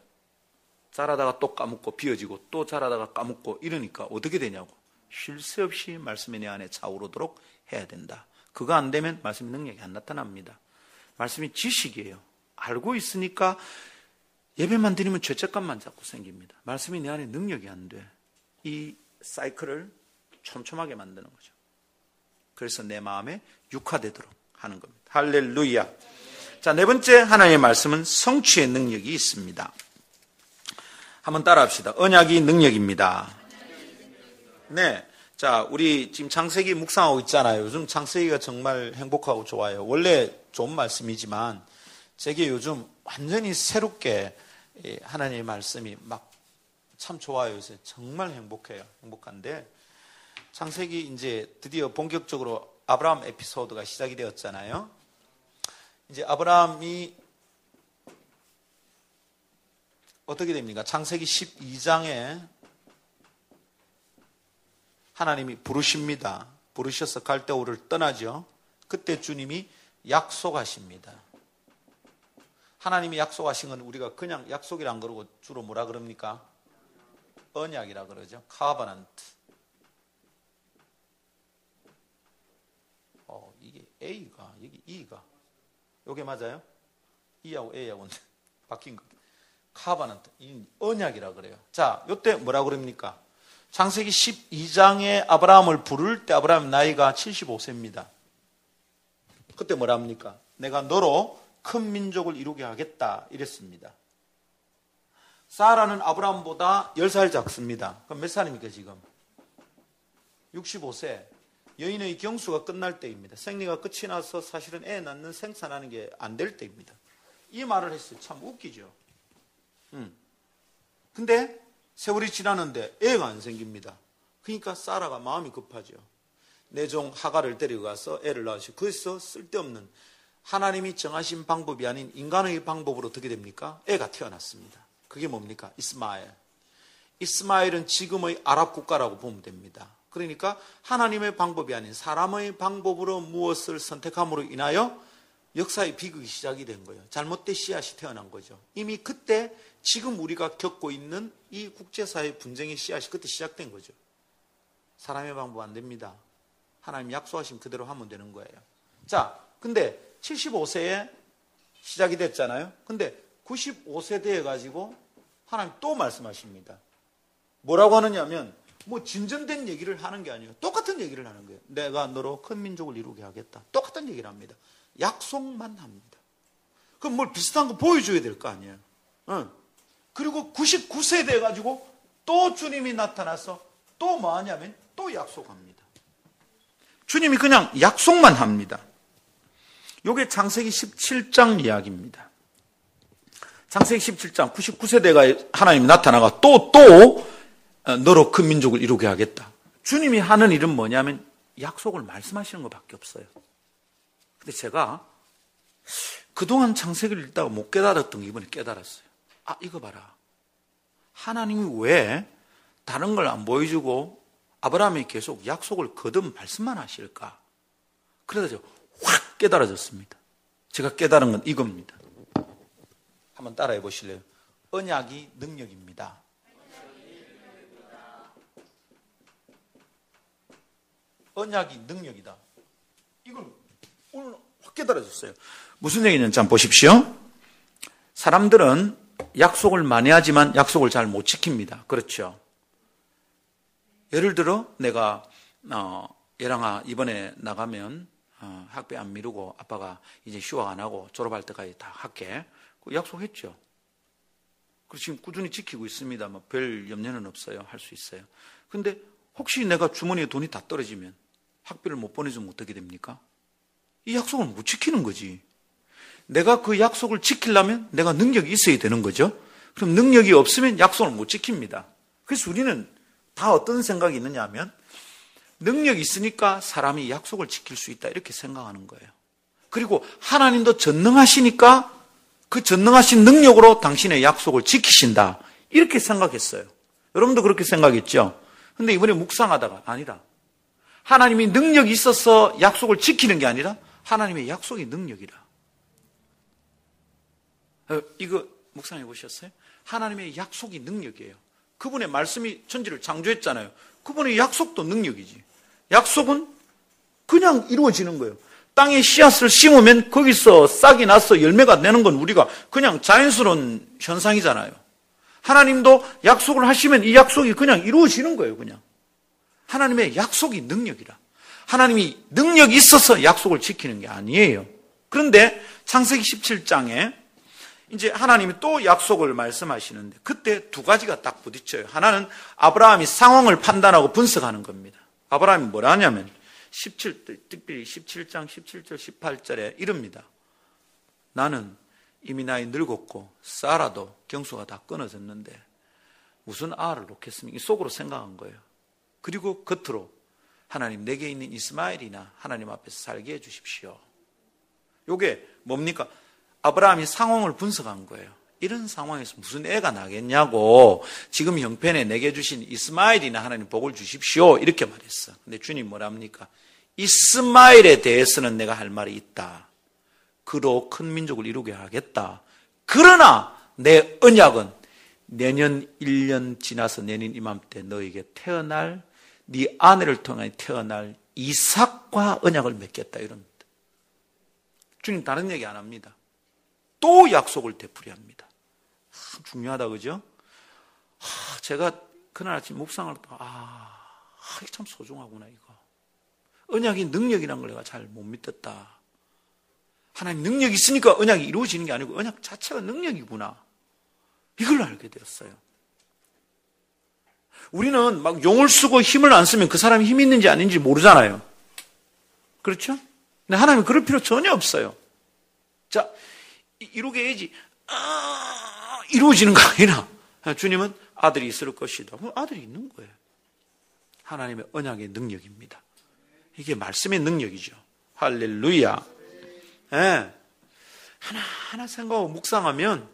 자라다가 또 까먹고 비어지고 또 자라다가 까먹고 이러니까 어떻게 되냐고. 쉴 새 없이 말씀이 내 안에 차오르도록 해야 된다. 그거 안 되면 말씀의 능력이 안 나타납니다. 말씀이 지식이에요. 알고 있으니까 예배만 드리면 죄책감만 자꾸 생깁니다. 말씀이 내 안에 능력이 안 돼. 이 사이클을 촘촘하게 만드는 거죠. 그래서 내 마음에 육화되도록 하는 겁니다. 할렐루야. 자, 네 번째 하나님의 말씀은 성취의 능력이 있습니다. 한번 따라합시다. 언약이 능력입니다. 네. 자, 우리 지금 창세기 묵상하고 있잖아요. 요즘 창세기가 정말 행복하고 좋아요. 원래 좋은 말씀이지만 제게 요즘 완전히 새롭게 하나님의 말씀이 막 참 좋아요. 요새 정말 행복해요. 행복한데 창세기 이제 드디어 본격적으로 아브라함 에피소드가 시작이 되었잖아요. 이제 아브라함이 어떻게 됩니까? 창세기 12장에 하나님이 부르십니다. 부르셔서 갈대우를 떠나죠. 그때 주님이 약속하십니다. 하나님이 약속하신 건 우리가 그냥 약속이란 그러고 주로 뭐라 그럽니까? 언약이라 그러죠. 카바넌트. 이게 A가 여기 E가 요게 맞아요? E하고 A하고 바뀐 거. 카바넌트. 이 언약이라 그래요. 자, 요때 뭐라 그럽니까? 창세기 12장에 아브라함을 부를 때 아브라함 나이가 75세입니다. 그때 뭐라 합니까? 내가 너로 큰 민족을 이루게 하겠다 이랬습니다. 사라는 아브라함보다 10살 작습니다. 그럼 몇 살입니까 지금? 65세. 여인의 경수가 끝날 때입니다. 생리가 끝이 나서 사실은 애 낳는 생산하는 게 안 될 때입니다. 이 말을 했어요. 참 웃기죠. 근데 세월이 지나는데 애가 안 생깁니다. 그러니까 사라가 마음이 급하죠. 내 종 하갈을 데려가서 애를 낳으시고 그래서 쓸데없는 하나님이 정하신 방법이 아닌 인간의 방법으로 어떻게 됩니까? 애가 태어났습니다. 그게 뭡니까? 이스마엘. 이스마엘은 지금의 아랍 국가라고 보면 됩니다. 그러니까 하나님의 방법이 아닌 사람의 방법으로 무엇을 선택함으로 인하여 역사의 비극이 시작이 된 거예요. 잘못된 씨앗이 태어난 거죠. 이미 그때 지금 우리가 겪고 있는 이 국제사회 분쟁의 씨앗이 그때 시작된 거죠. 사람의 방법 안 됩니다. 하나님 약속하신 그대로 하면 되는 거예요. 자, 근데 75세에 시작이 됐잖아요. 근데 95세 돼가지고 하나님 또 말씀하십니다. 뭐라고 하느냐면 뭐 진전된 얘기를 하는 게 아니에요. 똑같은 얘기를 하는 거예요. 내가 너로 큰 민족을 이루게 하겠다. 똑같은 얘기를 합니다. 약속만 합니다. 그럼 뭘 비슷한 거 보여줘야 될 거 아니에요. 그리고 99세 돼가지고 또 주님이 나타나서 또 뭐 하냐면 또 약속합니다. 주님이 그냥 약속만 합니다. 이게 창세기 17장 이야기입니다. 창세기 17장 99세 돼가 하나님이 나타나가 또 너로 큰 민족을 이루게 하겠다. 주님이 하는 일은 뭐냐면 약속을 말씀하시는 것밖에 없어요. 근데 제가 그동안 창세기를 읽다가 못 깨달았던 게 이번에 깨달았어요. 아, 이거 봐라. 하나님이 왜 다른 걸 안 보여주고 아브라함이 계속 약속을 거듭 말씀만 하실까? 그래서 확 깨달아졌습니다. 제가 깨달은 건 이겁니다. 한번 따라해 보실래요? 언약이 능력입니다. 언약이 능력이다. 이걸 오늘 확 깨달아졌어요. 무슨 얘기냐면 참 보십시오. 사람들은 약속을 많이 하지만 약속을 잘 못 지킵니다. 그렇죠? 예를 들어 내가 얘랑아 이번에 나가면 학비 안 미루고 아빠가 이제 휴학 안 하고 졸업할 때까지 다 할게. 약속했죠. 그래서 지금 꾸준히 지키고 있습니다. 뭐 별 염려는 없어요. 할 수 있어요. 근데 혹시 내가 주머니에 돈이 다 떨어지면 학비를 못 보내주면 어떻게 됩니까? 이 약속을 못 지키는 거지. 내가 그 약속을 지키려면 내가 능력이 있어야 되는 거죠. 그럼 능력이 없으면 약속을 못 지킵니다. 그래서 우리는 다 어떤 생각이 있느냐 하면 능력이 있으니까 사람이 약속을 지킬 수 있다 이렇게 생각하는 거예요. 그리고 하나님도 전능하시니까 그 전능하신 능력으로 당신의 약속을 지키신다 이렇게 생각했어요. 여러분도 그렇게 생각했죠? 근데 이번에 묵상하다가 아니다. 하나님이 능력이 있어서 약속을 지키는 게 아니라 하나님의 약속이 능력이라. 이거 묵상해 보셨어요? 하나님의 약속이 능력이에요. 그분의 말씀이 천지를 창조했잖아요. 그분의 약속도 능력이지. 약속은 그냥 이루어지는 거예요. 땅에 씨앗을 심으면 거기서 싹이 나서 열매가 내는 건 우리가 그냥 자연스러운 현상이잖아요. 하나님도 약속을 하시면 이 약속이 그냥 이루어지는 거예요. 그냥. 하나님의 약속이 능력이라. 하나님이 능력이 있어서 약속을 지키는 게 아니에요. 그런데 창세기 17장에 이제 하나님이 또 약속을 말씀하시는데 그때 두 가지가 딱 부딪혀요. 하나는 아브라함이 상황을 판단하고 분석하는 겁니다. 아브라함이 뭐라 하냐면 특별히 17장 17절 18절에 이릅니다. 나는 이미 나이 늙었고 사라도 경수가 다 끊어졌는데 무슨 아를 놓겠습니까? 속으로 생각한 거예요. 그리고 겉으로 하나님 내게 있는 이스마엘이나 하나님 앞에서 살게 해주십시오. 이게 뭡니까? 아브라함이 상황을 분석한 거예요. 이런 상황에서 무슨 애가 나겠냐고 지금 형편에 내게 주신 이스마엘이나 하나님 복을 주십시오 이렇게 말했어. 근데 주님 뭐랍니까? 이스마엘에 대해서는 내가 할 말이 있다. 그로 큰 민족을 이루게 하겠다. 그러나 내 언약은 내년 1년 지나서 내년 이맘때 너에게 태어날 네 아내를 통해 태어날 이삭과 언약을 맺겠다 이럽니다. 주님 다른 얘기 안 합니다. 또 약속을 되풀이합니다. 중요하다 그죠? 제가 그날 아침 묵상할 때 이게 참 소중하구나 이거. 언약이 능력이란 걸 내가 잘 못 믿었다. 하나님 능력이 있으니까 언약이 이루어지는 게 아니고 언약 자체가 능력이구나. 이걸 알게 되었어요. 우리는 막 용을 쓰고 힘을 안 쓰면 그 사람이 힘이 있는지 아닌지 모르잖아요. 그렇죠? 근데 하나님은 그럴 필요 전혀 없어요. 자, 이루게 해야지. 이루어지는 거 아니라 주님은 아들이 있을 것이다. 그럼 아들이 있는 거예요. 하나님의 언약의 능력입니다. 이게 말씀의 능력이죠. 할렐루야. 네. 하나하나 생각하고 묵상하면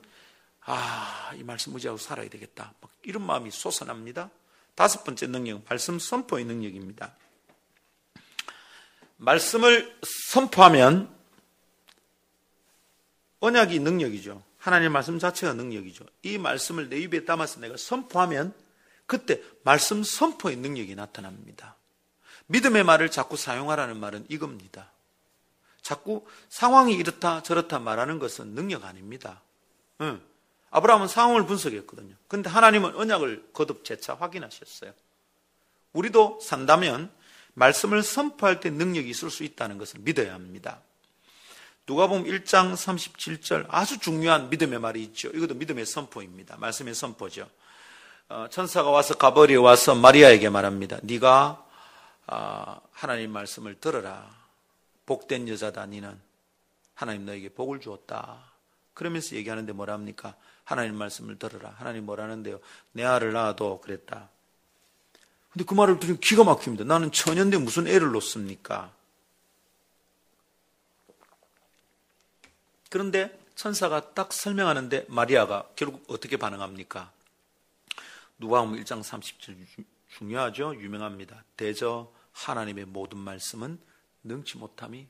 이 말씀 무지하고 살아야 되겠다. 막 이런 마음이 솟아납니다. 다섯 번째 능력은 말씀 선포의 능력입니다. 말씀을 선포하면 언약이 능력이죠. 하나님의 말씀 자체가 능력이죠. 이 말씀을 내 입에 담아서 내가 선포하면 그때 말씀 선포의 능력이 나타납니다. 믿음의 말을 자꾸 사용하라는 말은 이겁니다. 자꾸 상황이 이렇다 저렇다 말하는 것은 능력 아닙니다. 아브라함은 상황을 분석했거든요. 그런데 하나님은 언약을 거듭 재차 확인하셨어요. 우리도 산다면 말씀을 선포할 때 능력이 있을 수 있다는 것을 믿어야 합니다. 누가복음 1장 37절 아주 중요한 믿음의 말이 있죠. 이것도 믿음의 선포입니다. 말씀의 선포죠. 천사가 와서 가버리에 와서 마리아에게 말합니다. 네가 하나님 말씀을 들어라. 복된 여자다 너는. 하나님 너에게 복을 주었다. 그러면서 얘기하는데 뭐라 합니까? 하나님 말씀을 들어라. 하나님 뭐라는데요? 내 아를 낳아도 그랬다. 근데 그 말을 들으면 기가 막힙니다. 나는 처녀인데 무슨 애를 놓습니까? 그런데 천사가 딱 설명하는데 마리아가 결국 어떻게 반응합니까? 누가복음 1장 30절 중요하죠? 유명합니다. 대저 하나님의 모든 말씀은 능치 못함이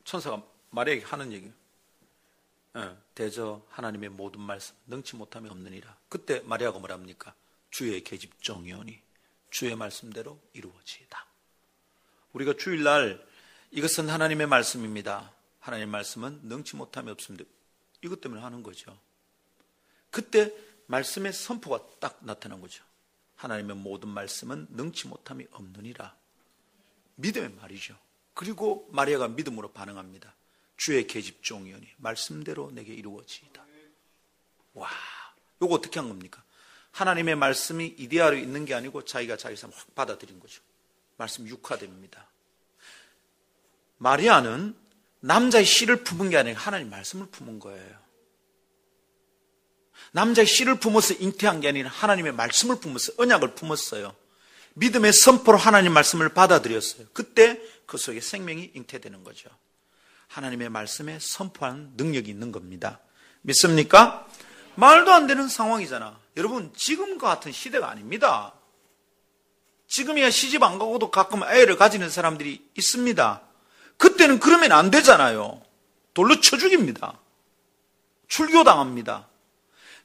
천사가 마리아에게 하는 얘기예요. 대저 하나님의 모든 말씀 능치 못함이 없느니라. 그때 마리아가 뭐랍니까? 주의 계집종이오니 주의 말씀대로 이루어지이다. 우리가 주일날 이것은 하나님의 말씀입니다. 하나님의 말씀은 능치 못함이 없습니다. 이것 때문에 하는 거죠. 그때 말씀의 선포가 딱 나타난 거죠. 하나님의 모든 말씀은 능치 못함이 없느니라. 믿음의 말이죠. 그리고 마리아가 믿음으로 반응합니다. 주의 계집종이오니 말씀대로 내게 이루어지이다. 와, 이거 어떻게 한 겁니까? 하나님의 말씀이 이데아로 있는 게 아니고 자기가 자기 삶을 확 받아들인 거죠. 말씀 육화됩니다. 마리아는 남자의 씨를 품은 게 아니라 하나님 말씀을 품은 거예요. 남자의 씨를 품어서 잉태한 게 아니라 하나님의 말씀을 품어서 언약을 품었어요. 믿음의 선포로 하나님 말씀을 받아들였어요. 그때 그 속에 생명이 잉태되는 거죠. 하나님의 말씀에 선포하는 능력이 있는 겁니다. 믿습니까? 말도 안 되는 상황이잖아. 여러분, 지금과 같은 시대가 아닙니다. 지금이야 시집 안 가고도 가끔 애를 가지는 사람들이 있습니다. 그때는 그러면 안 되잖아요. 돌로 쳐 죽입니다. 출교당합니다.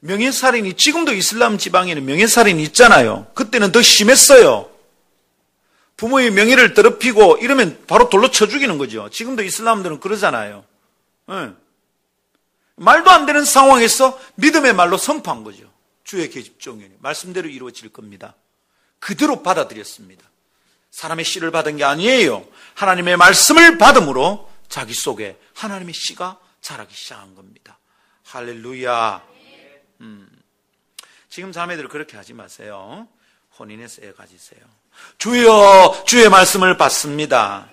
명예살인이, 지금도 이슬람 지방에는 명예살인이 있잖아요. 그때는 더 심했어요. 부모의 명예를 더럽히고 이러면 바로 돌로 쳐 죽이는 거죠. 지금도 이슬람들은 그러잖아요. 네. 말도 안 되는 상황에서 믿음의 말로 선포한 거죠. 주의 계집종이오니 말씀대로 이루어질 겁니다. 그대로 받아들였습니다. 사람의 씨를 받은 게 아니에요. 하나님의 말씀을 받음으로 자기 속에 하나님의 씨가 자라기 시작한 겁니다. 할렐루야. 지금 자매들 그렇게 하지 마세요. 혼인해서 애 가지세요. 주여, 주의 말씀을 받습니다.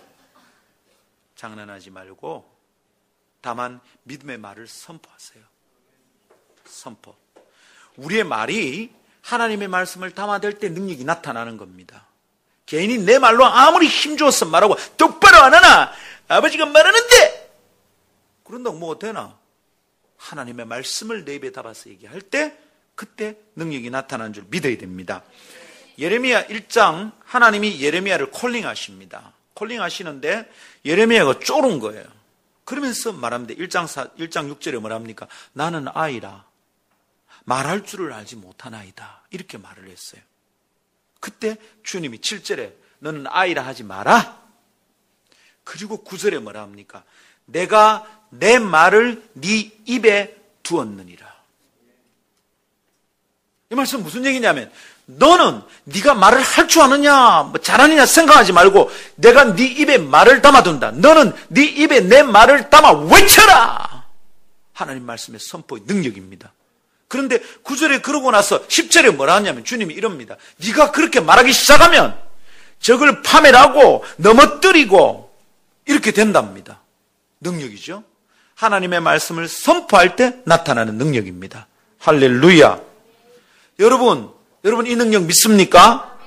장난하지 말고 다만 믿음의 말을 선포하세요. 선포. 우리의 말이 하나님의 말씀을 담아댈 때 능력이 나타나는 겁니다. 개인이 내 말로 아무리 힘주어서 말하고 똑바로 안 하나? 아버지가 말하는데! 그런다고 뭐가 되나? 하나님의 말씀을 내 입에 담아서 얘기할 때 그때 능력이 나타나는 줄 믿어야 됩니다. 예레미야 1장 하나님이 예레미야를 콜링하십니다. 콜링하시는데 예레미야가 쫄은 거예요. 그러면서 말합니다. 1장 6절에 뭐랍니까? 나는 아이라 말할 줄을 알지 못하나이다. 이렇게 말을 했어요. 그때 주님이 7절에 너는 아이라 하지 마라. 그리고 9절에 뭐라 합니까? 내가 내 말을 네 입에 두었느니라. 이 말씀 무슨 얘기냐면 너는 네가 말을 할 줄 아느냐 뭐 잘하느냐 생각하지 말고 내가 네 입에 말을 담아둔다. 너는 네 입에 내 말을 담아 외쳐라. 하나님 말씀의 선포의 능력입니다. 그런데 9절에 그러고 나서 10절에 뭐라 하냐면 주님이 이럽니다. 네가 그렇게 말하기 시작하면 적을 파멸하고 넘어뜨리고 이렇게 된답니다. 능력이죠. 하나님의 말씀을 선포할 때 나타나는 능력입니다. 할렐루야. 여러분 이 능력 믿습니까?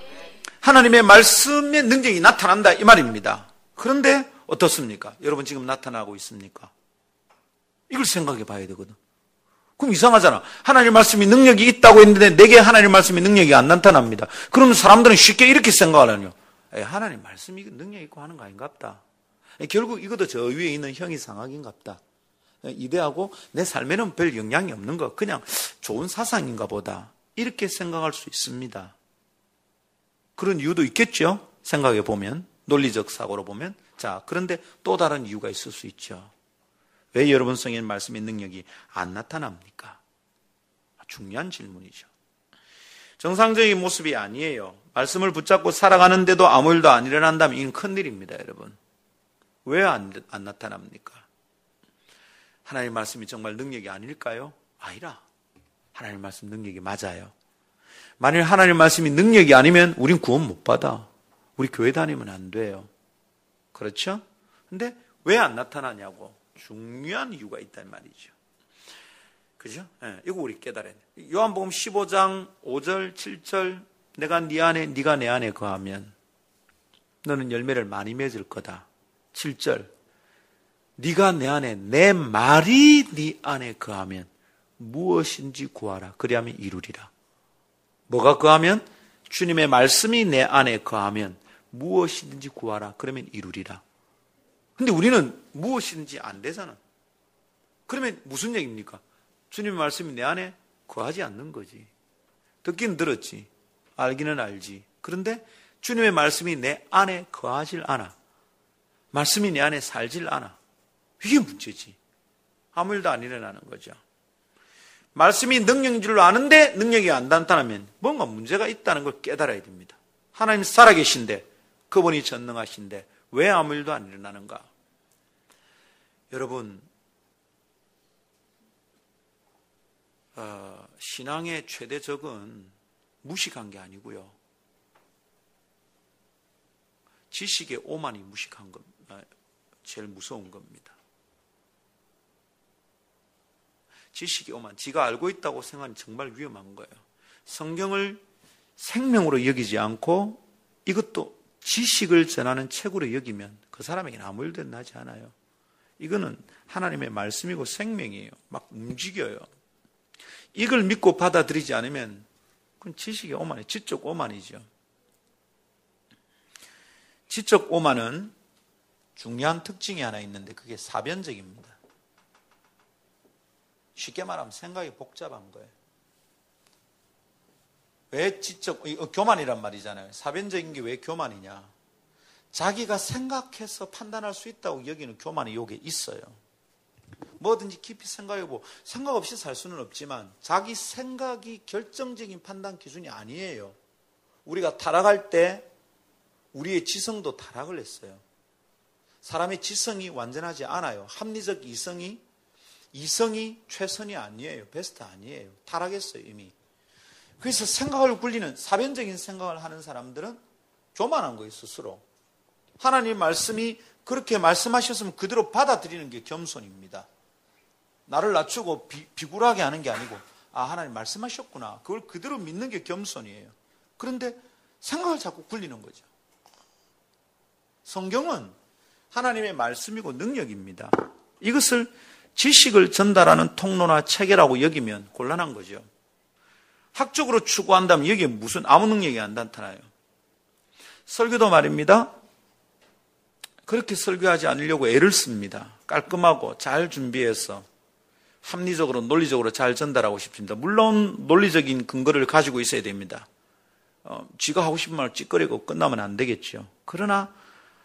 하나님의 말씀의 능력이 나타난다 이 말입니다. 그런데 어떻습니까? 여러분 지금 나타나고 있습니까? 이걸 생각해 봐야 되거든. 그럼 이상하잖아. 하나님의 말씀이 능력이 있다고 했는데 내게 하나님의 말씀이 능력이 안 나타납니다. 그러면 사람들은 쉽게 이렇게 생각하려뇨. 하나님 말씀이 능력 있고 하는 거 아닌갑다. 결국 이것도 저 위에 있는 형이 상학인갑다. 이대하고 내 삶에는 별 영향이 없는 거 그냥 좋은 사상인가 보다. 이렇게 생각할 수 있습니다. 그런 이유도 있겠죠. 생각해 보면 논리적 사고로 보면. 자, 그런데 또 다른 이유가 있을 수 있죠. 왜 여러분 성에는 말씀의 능력이 안 나타납니까? 중요한 질문이죠. 정상적인 모습이 아니에요. 말씀을 붙잡고 살아가는데도 아무 일도 안 일어난다면 이건 큰일입니다, 여러분. 왜 안 나타납니까? 하나님의 말씀이 정말 능력이 아닐까요? 아니라 하나님의 말씀 능력이 맞아요. 만일 하나님의 말씀이 능력이 아니면 우린 구원 못 받아. 우리 교회 다니면 안 돼요. 그렇죠? 근데 왜 안 나타나냐고 중요한 이유가 있단 말이죠. 그죠? 예, 이거 우리 깨달아야 돼. 요한복음 15장 5절, 7절, 내가 네 안에, 네가 내 안에 거하면 너는 열매를 많이 맺을 거다. 7절, 네가 내 안에, 내 말이 네 안에 거하면 무엇인지 구하라. 그리하면 이루리라. 뭐가 거하면? 주님의 말씀이 내 안에 거하면 무엇이든지 구하라. 그러면 이루리라. 근데 우리는 무엇이든지 안 되잖아. 그러면 무슨 얘기입니까? 주님의 말씀이 내 안에 거하지 않는 거지. 듣기는 들었지. 알기는 알지. 그런데 주님의 말씀이 내 안에 거하질 않아. 말씀이 내 안에 살질 않아. 이게 문제지. 아무 일도 안 일어나는 거죠. 말씀이 능력인 줄 아는데 능력이 안 나타나면 뭔가 문제가 있다는 걸 깨달아야 됩니다. 하나님 살아계신데, 그분이 전능하신데 왜 아무 일도 안 일어나는가? 여러분, 신앙의 최대 적은 무식한 게 아니고요. 지식의 오만이 무식한 것, 제일 무서운 겁니다. 지식의 오만, 지가 알고 있다고 생각하는 정말 위험한 거예요. 성경을 생명으로 여기지 않고 이것도 지식을 전하는 책으로 여기면 그 사람에게는 아무 일도 나지 않아요. 이거는 하나님의 말씀이고 생명이에요. 막 움직여요. 이걸 믿고 받아들이지 않으면 그건 지식의 오만이에요. 지적 오만이죠. 지적 오만은 중요한 특징이 하나 있는데 그게 사변적입니다. 쉽게 말하면 생각이 복잡한 거예요. 왜 지적, 교만이란 말이잖아요. 사변적인 게 왜 교만이냐? 자기가 생각해서 판단할 수 있다고 여기는 교만이 여기에 있어요. 뭐든지 깊이 생각해보고 생각 없이 살 수는 없지만 자기 생각이 결정적인 판단 기준이 아니에요. 우리가 타락할 때 우리의 지성도 타락을 했어요. 사람의 지성이 완전하지 않아요. 합리적 이성이 최선이 아니에요. 베스트 아니에요. 타락했어요, 이미. 그래서 생각을 굴리는 사변적인 생각을 하는 사람들은 교만한 거예요, 스스로. 하나님의 말씀이 그렇게 말씀하셨으면 그대로 받아들이는 게 겸손입니다. 나를 낮추고 비굴하게 하는 게 아니고, 아, 하나님 말씀하셨구나. 그걸 그대로 믿는 게 겸손이에요. 그런데 생각을 자꾸 굴리는 거죠. 성경은 하나님의 말씀이고 능력입니다. 이것을 지식을 전달하는 통로나 체계라고 여기면 곤란한 거죠. 학적으로 추구한다면 여기에 무슨 아무 능력이 안 나타나요. 설교도 말입니다. 그렇게 설교하지 않으려고 애를 씁니다. 깔끔하고 잘 준비해서 합리적으로 논리적으로 잘 전달하고 싶습니다. 물론 논리적인 근거를 가지고 있어야 됩니다. 지가 하고 싶은 말을 찌꺼리고 끝나면 안 되겠죠. 그러나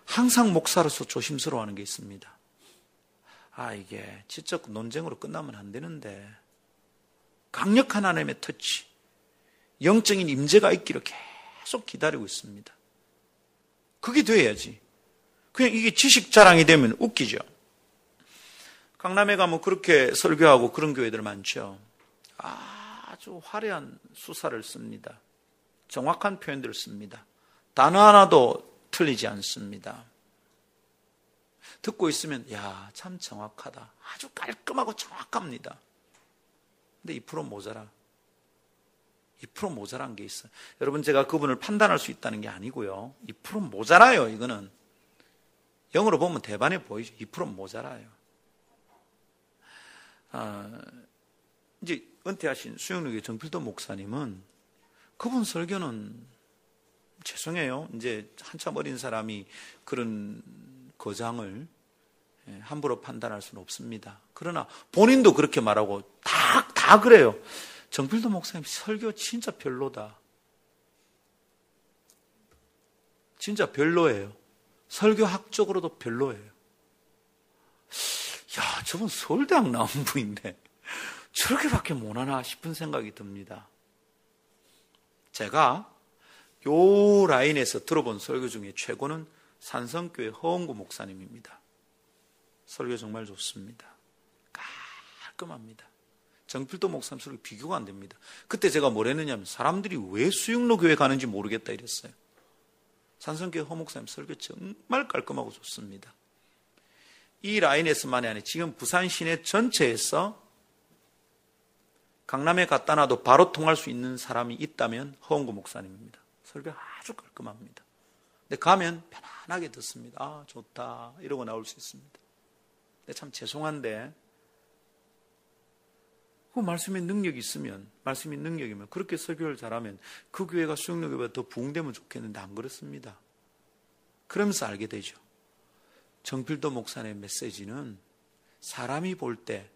항상 목사로서 조심스러워하는 게 있습니다. 이게 지적 논쟁으로 끝나면 안 되는데 강력한 하나님의 터치, 영적인 임재가 있기를 계속 기다리고 있습니다. 그게 돼야지. 그냥 이게 지식 자랑이 되면 웃기죠. 강남에 가면 그렇게 설교하고 그런 교회들 많죠. 아주 화려한 수사를 씁니다. 정확한 표현들을 씁니다. 단어 하나도 틀리지 않습니다. 듣고 있으면 참 정확하다. 아주 깔끔하고 정확합니다. 근데 2% 모자라. 2% 모자란 게 있어요. 여러분, 제가 그분을 판단할 수 있다는 게 아니고요. 2% 모자라요. 이거는 영어로 보면 대반해 보이죠. 2% 모자라요. 이제 은퇴하신 수영록의 정필도 목사님은 그분 설교는 죄송해요. 이제 한참 어린 사람이 그런 거장을 함부로 판단할 수는 없습니다. 그러나 본인도 그렇게 말하고 다 그래요. 정필도 목사님 설교 진짜 별로다. 진짜 별로예요. 설교학적으로도 별로예요. 저분 서울대학 나온 분인데 저렇게밖에 못하나 싶은 생각이 듭니다. 제가 요 라인에서 들어본 설교 중에 최고는 산성교회 허원구 목사님입니다. 설교 정말 좋습니다. 깔끔합니다. 정필도 목사님 설교 비교가 안 됩니다. 그때 제가 뭘 했느냐면 사람들이 왜 수육로 교회 가는지 모르겠다 이랬어요. 산성교회 허 목사님 설교 정말 깔끔하고 좋습니다. 이 라인에서만이 아니라 지금 부산 시내 전체에서 강남에 갖다 놔도 바로 통할 수 있는 사람이 있다면 허원구 목사님입니다. 설교 아주 깔끔합니다. 근데 가면 편안하게 듣습니다. 아, 좋다. 이러고 나올 수 있습니다. 근데 참 죄송한데, 그 말씀의 능력이 있으면, 말씀이 능력이면, 그렇게 설교를 잘하면 그 교회가 수영역교회보다 더 부흥되면 좋겠는데 안 그렇습니다. 그러면서 알게 되죠. 정필도 목사님의 메시지는 사람이 볼 때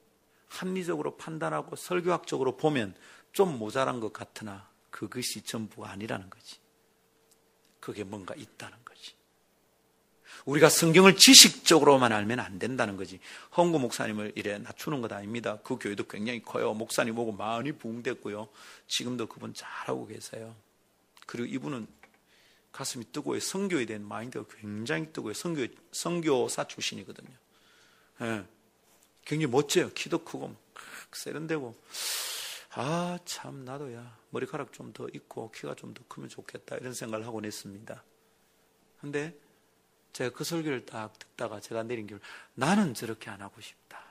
합리적으로 판단하고 설교학적으로 보면 좀 모자란 것 같으나 그것이 전부가 아니라는 거지. 그게 뭔가 있다는 거지. 우리가 성경을 지식적으로만 알면 안 된다는 거지. 헌구 목사님을 이래 낮추는 것 아닙니다. 그 교회도 굉장히 커요. 목사님 보고 많이 부흥됐고요. 지금도 그분 잘하고 계세요. 그리고 이분은 가슴이 뜨거워요. 선교에 대한 마인드가 굉장히 뜨거워요. 선교사 출신이거든요. 예. 굉장히 멋져요. 키도 크고 세련되고. 아, 참 나도야 머리카락 좀 더 있고 키가 좀 더 크면 좋겠다 이런 생각을 하곤 했습니다. 근데 제가 그 설교를 딱 듣다가 제가 내린 결론, 나는 저렇게 안 하고 싶다.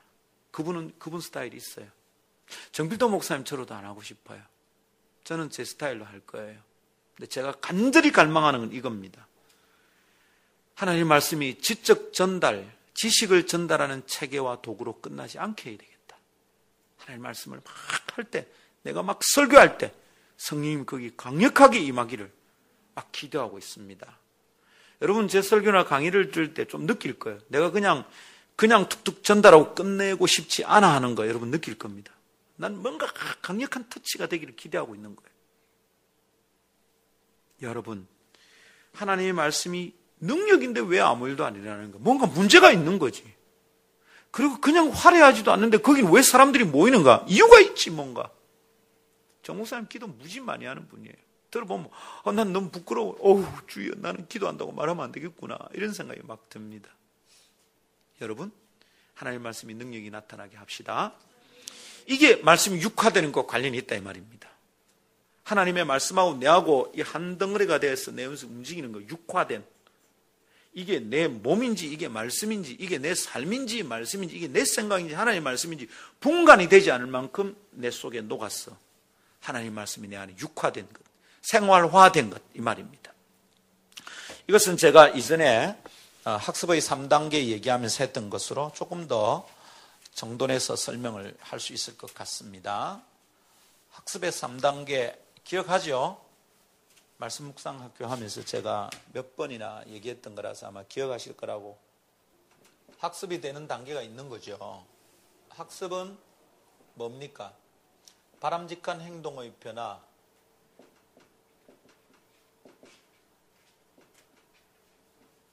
그분 스타일이 있어요. 정필도 목사님처럼도 안 하고 싶어요. 저는 제 스타일로 할 거예요. 근데 제가 간절히 갈망하는 건 이겁니다. 하나님 말씀이 지적 전달, 지식을 전달하는 체계와 도구로 끝나지 않게 해야 되겠다. 하나님 말씀을 막 할 때, 내가 막 설교할 때 성령님 거기 강력하게 임하기를 막 기도하고 있습니다. 여러분, 제 설교나 강의를 들을 때 좀 느낄 거예요. 내가 그냥 툭툭 전달하고 끝내고 싶지 않아 하는 거 여러분 느낄 겁니다. 난 뭔가 강력한 터치가 되기를 기대하고 있는 거예요. 여러분, 하나님의 말씀이 능력인데 왜 아무 일도 안 일어나는 거야? 뭔가 문제가 있는 거지. 그리고 그냥 화려하지도 않는데 거긴 왜 사람들이 모이는가? 이유가 있지 뭔가. 정 목사님 기도 무지 많이 하는 분이에요. 들어보면 난 너무 부끄러워. 어우 주여, 나는 기도한다고 말하면 안 되겠구나. 이런 생각이 막 듭니다. 여러분, 하나님의 말씀이 능력이 나타나게 합시다. 이게 말씀이 육화되는 것과 관련이 있다 이 말입니다. 하나님의 말씀하고 내하고 이 한 덩어리가 돼서 내 몸에서 움직이는 거, 육화된. 이게 내 몸인지 이게 말씀인지 이게 내 삶인지 말씀인지 이게 내 생각인지 하나님의 말씀인지 분간이 되지 않을 만큼 내 속에 녹았어. 하나님의 말씀이 내 안에 육화된 것, 생활화된 것 이 말입니다. 이것은 제가 이전에 학습의 3단계 얘기하면서 했던 것으로 조금 더 정돈해서 설명을 할 수 있을 것 같습니다. 학습의 3단계 기억하죠? 말씀 묵상 학교 하면서 제가 몇 번이나 얘기했던 거라서 아마 기억하실 거라고. 학습이 되는 단계가 있는 거죠. 학습은 뭡니까? 바람직한 행동의 변화,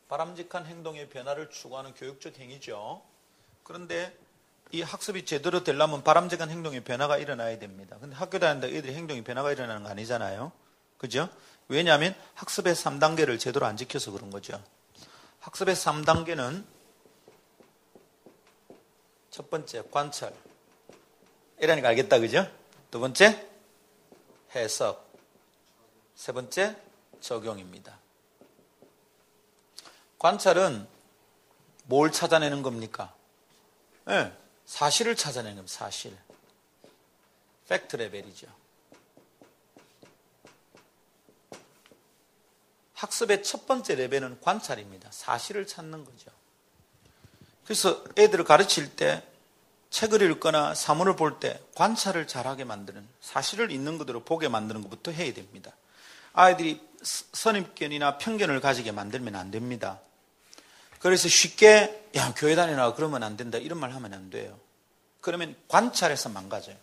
바람직한 행동의 변화를 추구하는 교육적 행위죠. 그런데 이 학습이 제대로 되려면 바람직한 행동의 변화가 일어나야 됩니다. 근데 학교 다니는데 애들이 행동의 변화가 일어나는 거 아니잖아요. 그죠? 왜냐하면 학습의 3단계를 제대로 안 지켜서 그런 거죠. 학습의 3단계는 첫 번째 관찰. 이라니까 알겠다, 그죠? 두 번째 해석. 세 번째 적용입니다. 관찰은 뭘 찾아내는 겁니까? 네, 사실을 찾아내는 겁니다. 사실. 팩트 레벨이죠. 학습의 첫 번째 레벨은 관찰입니다. 사실을 찾는 거죠. 그래서 애들을 가르칠 때 책을 읽거나 사문을 볼 때 관찰을 잘하게 만드는, 사실을 있는 그대로 보게 만드는 것부터 해야 됩니다. 아이들이 선입견이나 편견을 가지게 만들면 안 됩니다. 그래서 쉽게 야 교회 다니라 그러면 안 된다 이런 말 하면 안 돼요. 그러면 관찰해서 망가져요.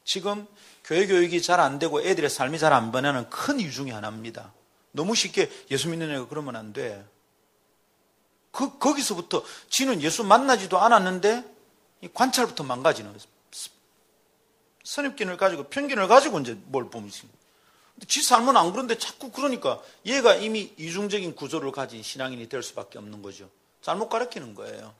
지금 교회 교육이 잘 안 되고 애들의 삶이 잘 안 변하는 큰 이유 중에 하나입니다. 너무 쉽게 예수 믿는 애가 그러면 안 돼. 거기서부터 지는 예수 만나지도 않았는데 이 관찰부터 망가지는 거예요. 선입견을 가지고 편견을 가지고 이제 뭘 보면 지 삶은 안 그런데 자꾸 그러니까 얘가 이미 이중적인 구조를 가진 신앙인이 될 수밖에 없는 거죠. 잘못 가르치는 거예요.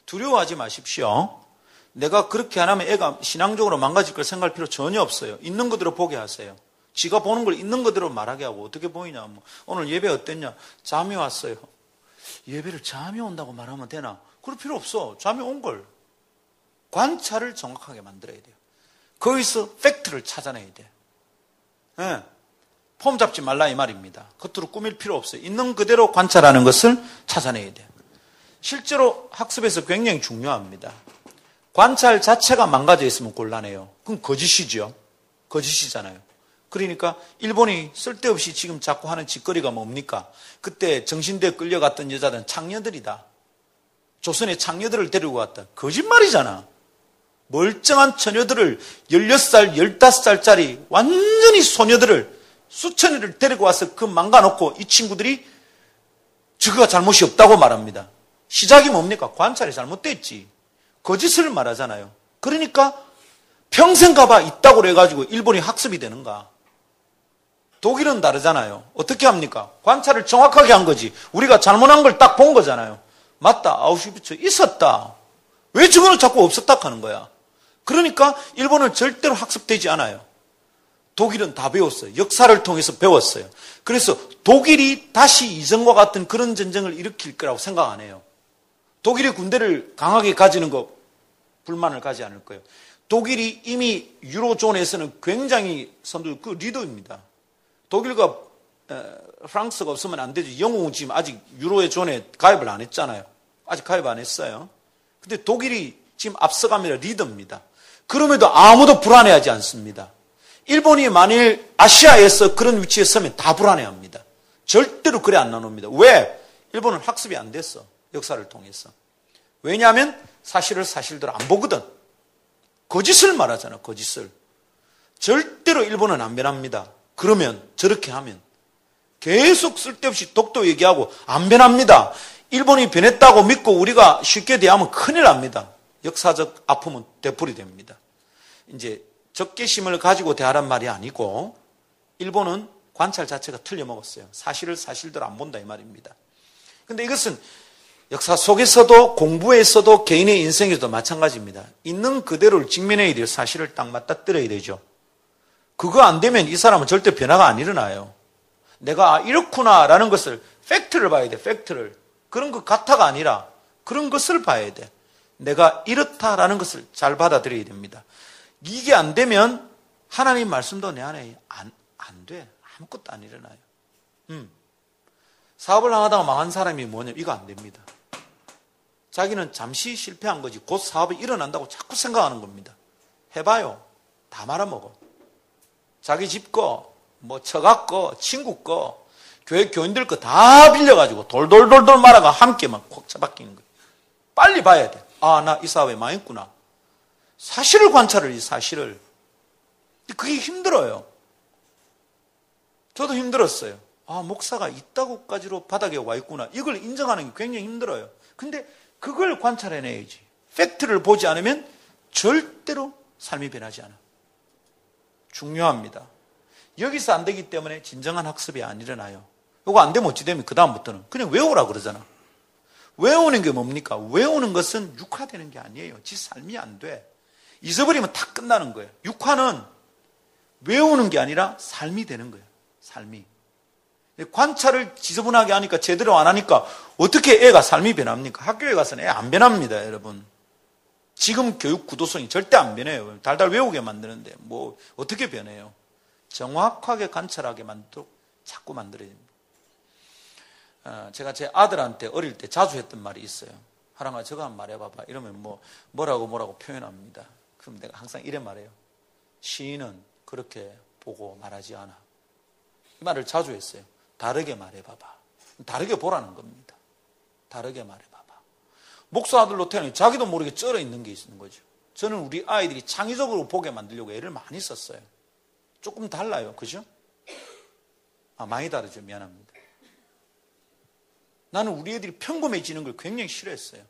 두려워하지 마십시오. 내가 그렇게 안 하면 애가 신앙적으로 망가질 걸 생각할 필요 전혀 없어요. 있는 그대로 보게 하세요. 지가 보는 걸 있는 그대로 말하게 하고 어떻게 보이냐. 뭐 오늘 예배 어땠냐. 잠이 왔어요. 예배를 잠이 온다고 말하면 되나? 그럴 필요 없어. 잠이 온 걸. 관찰을 정확하게 만들어야 돼요. 거기서 팩트를 찾아내야 돼. 예. 폼 잡지 말라 이 말입니다. 겉으로 꾸밀 필요 없어요. 있는 그대로 관찰하는 것을 찾아내야 돼. 실제로 학습에서 굉장히 중요합니다. 관찰 자체가 망가져 있으면 곤란해요. 그럼 거짓이죠. 거짓이잖아요. 그러니까 일본이 쓸데없이 지금 자꾸 하는 짓거리가 뭡니까? 그때 정신대에 끌려갔던 여자들은 창녀들이다. 조선의 창녀들을 데리고 갔다. 거짓말이잖아. 멀쩡한 처녀들을 16살, 15살짜리 완전히 소녀들을 수천여를 데리고 와서 그 망가놓고 이 친구들이 저거가 잘못이 없다고 말합니다. 시작이 뭡니까? 관찰이 잘못됐지. 거짓을 말하잖아요. 그러니까 평생 가봐 있다고 그래가지고 일본이 학습이 되는가? 독일은 다르잖아요. 어떻게 합니까? 관찰을 정확하게 한 거지. 우리가 잘못한 걸 딱 본 거잖아요. 맞다. 아우슈비츠 있었다. 왜 저거는 자꾸 없었다 하는 거야? 그러니까 일본은 절대로 학습되지 않아요. 독일은 다 배웠어요. 역사를 통해서 배웠어요. 그래서 독일이 다시 이전과 같은 그런 전쟁을 일으킬 거라고 생각 안 해요. 독일이 군대를 강하게 가지는 거 불만을 가지 않을 거예요. 독일이 이미 유로존에서는 굉장히 선두 그 리더입니다. 독일과 프랑스가 없으면 안 되죠. 영국은 지금 아직 유로의 존에 가입을 안 했잖아요. 아직 가입 안 했어요. 근데 독일이 지금 앞서가며 리더입니다. 그럼에도 아무도 불안해하지 않습니다. 일본이 만일 아시아에서 그런 위치에 서면 다 불안해합니다. 절대로 그래 안 나눕니다. 왜? 일본은 학습이 안 됐어. 역사를 통해서. 왜냐하면 사실을 사실대로 안 보거든. 거짓을 말하잖아. 거짓을. 절대로 일본은 안 변합니다. 그러면 저렇게 하면 계속 쓸데없이 독도 얘기하고 안 변합니다. 일본이 변했다고 믿고 우리가 쉽게 대하면 큰일 납니다. 역사적 아픔은 되풀이 됩니다. 이제 적개심을 가지고 대하란 말이 아니고 일본은 관찰 자체가 틀려먹었어요. 사실을 사실대로 안 본다 이 말입니다. 그런데 이것은 역사 속에서도 공부에서도 개인의 인생에서도 마찬가지입니다. 있는 그대로를 직면해야 돼요. 사실을 딱 맞닥뜨려야 되죠. 그거 안 되면 이 사람은 절대 변화가 안 일어나요. 내가 이렇구나라는 것을 팩트를 봐야 돼. 팩트를. 그런 것 같아가 아니라 그런 것을 봐야 돼. 내가 이렇다라는 것을 잘 받아들여야 됩니다. 이게 안 되면 하나님 말씀도 내 안에 안 돼. 아무것도 안 일어나요. 사업을 하다가 망한 사람이 뭐냐면 이거 안 됩니다. 자기는 잠시 실패한 거지 곧 사업이 일어난다고 자꾸 생각하는 겁니다. 해봐요. 다 말아먹어. 자기 집 거, 뭐 처가 거, 친구 거, 교회 교인들 거 다 빌려가지고 돌돌돌돌 말아가 함께 막 콕 잡아끼는 거예요. 빨리 봐야 돼. 아, 나 이 사업에 망했구나. 사실을 관찰을 이 사실을. 그게 힘들어요. 저도 힘들었어요. 아, 목사가 있다고까지로 바닥에 와 있구나. 이걸 인정하는 게 굉장히 힘들어요. 근데 그걸 관찰해내야지. 팩트를 보지 않으면 절대로 삶이 변하지 않아. 중요합니다. 여기서 안 되기 때문에 진정한 학습이 안 일어나요. 이거 안 되면 어찌 되면 그 다음부터는 그냥 외우라 그러잖아. 외우는 게 뭡니까? 외우는 것은 육화되는 게 아니에요. 지 삶이 안 돼. 잊어버리면 다 끝나는 거예요. 육화는 외우는 게 아니라 삶이 되는 거예요. 삶이. 관찰을 지저분하게 하니까 제대로 안 하니까 어떻게 애가 삶이 변합니까? 학교에 가서는 애 안 변합니다, 여러분. 지금 교육 구도성이 절대 안 변해요. 달달 외우게 만드는데 뭐 어떻게 변해요? 정확하게 관찰하게 자꾸 만들어야 됩니다. 제가 제 아들한테 어릴 때 자주 했던 말이 있어요. 하랑아 저거 한번 말해봐봐. 이러면 뭐라고 표현합니다. 그럼 내가 항상 이래 말해요. 시인은 그렇게 보고 말하지 않아. 이 말을 자주 했어요. 다르게 말해봐봐. 다르게 보라는 겁니다. 다르게 말해봐봐. 목사 아들로 태어나니 자기도 모르게 쩔어 있는 게 있는 거죠. 저는 우리 아이들이 창의적으로 보게 만들려고 애를 많이 썼어요. 조금 달라요. 그죠? 많이 다르죠. 미안합니다. 나는 우리 애들이 평범해지는 걸 굉장히 싫어했어요.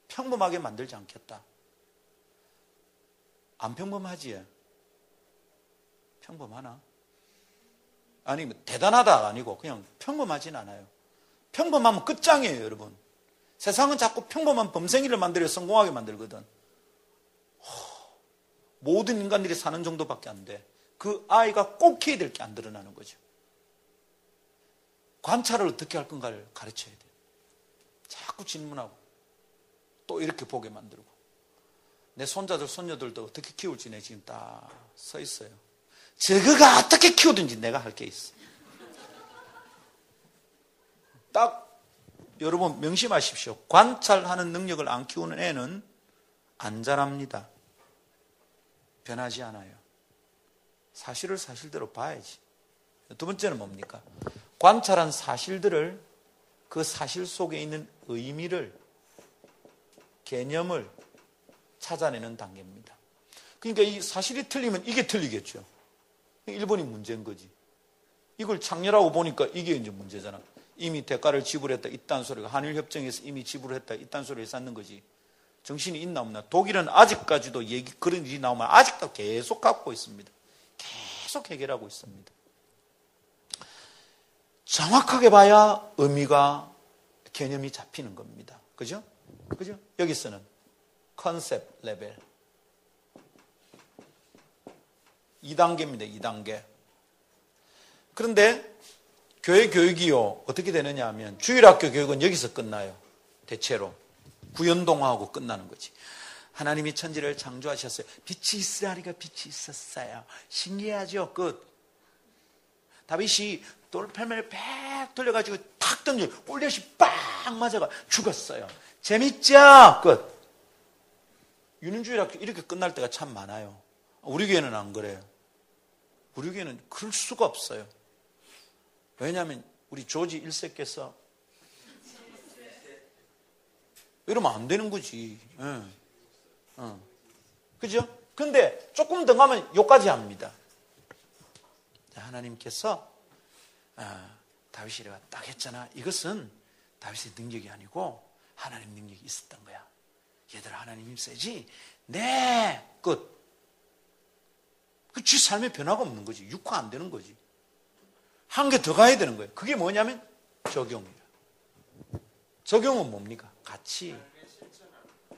평범하게 만들지 않겠다. 안 평범하지? 평범하나? 아니, 대단하다가 아니고 그냥 평범하진 않아요. 평범하면 끝장이에요, 여러분. 세상은 자꾸 평범한 범생이를 만들어 성공하게 만들거든. 모든 인간들이 사는 정도밖에 안 돼. 그 아이가 꼭 해야 될 게 안 드러나는 거죠. 관찰을 어떻게 할 건가를 가르쳐야 돼. 자꾸 질문하고 또 이렇게 보게 만들고 내 손자들, 손녀들도 어떻게 키울지 내 지금 다 서 있어요. 저거가 어떻게 키우든지 내가 할 게 있어. 딱 여러분 명심하십시오. 관찰하는 능력을 안 키우는 애는 안 자랍니다. 변하지 않아요. 사실을 사실대로 봐야지. 두 번째는 뭡니까? 관찰한 사실들을, 그 사실 속에 있는 의미를, 개념을 찾아내는 단계입니다. 그러니까 이 사실이 틀리면 이게 틀리겠죠. 일본이 문제인 거지. 이걸 창렬하고 보니까 이게 이제 문제잖아. 이미 대가를 지불했다, 이딴 소리가, 한일협정에서 이미 지불했다, 이딴 소리를 쌓는 거지. 정신이 있나 없나. 독일은 아직까지도 그런 일이 나오면 아직도 계속 갖고 있습니다. 계속 해결하고 있습니다. 정확하게 봐야 의미가, 개념이 잡히는 겁니다. 그죠? 그죠? 여기서는 컨셉 레벨 2단계입니다. 2단계. 그런데 교회 교육이요, 어떻게 되느냐 하면 주일학교 교육은 여기서 끝나요. 대체로 구연동화하고 끝나는 거지. 하나님이 천지를 창조하셨어요. 빛이 있으라니까 빛이 있었어요. 신기하죠? 끝. 다윗이 돌팔매를 팍 돌려가지고 탁 던져 골리앗이 빵 맞아가 죽었어요. 재밌죠? 끝. 유년주일학교 이렇게 끝날 때가 참 많아요. 우리 교회는 안 그래요. 우리 교회는 그럴 수가 없어요. 왜냐하면 우리 조지 1세께서 이러면 안 되는 거지. 그죠? 근데 조금 더 가면 여기까지 합니다. 하나님께서 다윗이 딱 했잖아. 이것은 다윗의 능력이 아니고 하나님 능력이 있었던 거야. 얘들아, 하나님 힘 세지? 네! 끝. 지 삶에 변화가 없는 거지. 육화 안 되는 거지. 한 개 더 가야 되는 거예요. 그게 뭐냐면 적용이에요. 적용은 뭡니까? 같이.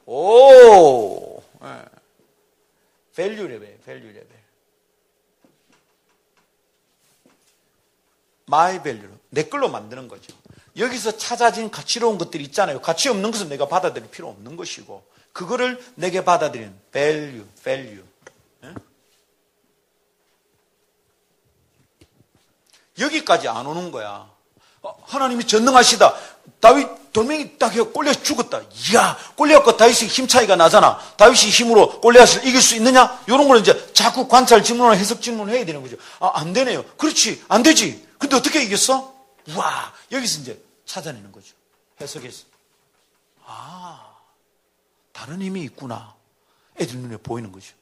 오! 밸류 레벨, 밸류 레벨. 마이 밸류로, 내 걸로 만드는 거죠. 여기서 찾아진 가치로운 것들이 있잖아요. 가치 없는 것은 내가 받아들일 필요 없는 것이고, 그거를 내게 받아들이는 밸류, 밸류. 여기까지 안 오는 거야. 하나님이 전능하시다. 다윗 돌멩이 딱 해서 골리앗 죽었다. 이야, 골리앗과 다윗의 힘 차이가 나잖아. 다윗이 힘으로 골리앗을 이길 수 있느냐? 이런 걸 이제 자꾸 관찰 질문을, 해석 질문을 해야 되는 거죠. 안 되네요. 그렇지, 안 되지. 근데 어떻게 이겼어? 우와, 여기서 이제 찾아내는 거죠. 해석해서. 다른 힘이 있구나. 애들 눈에 보이는 거죠.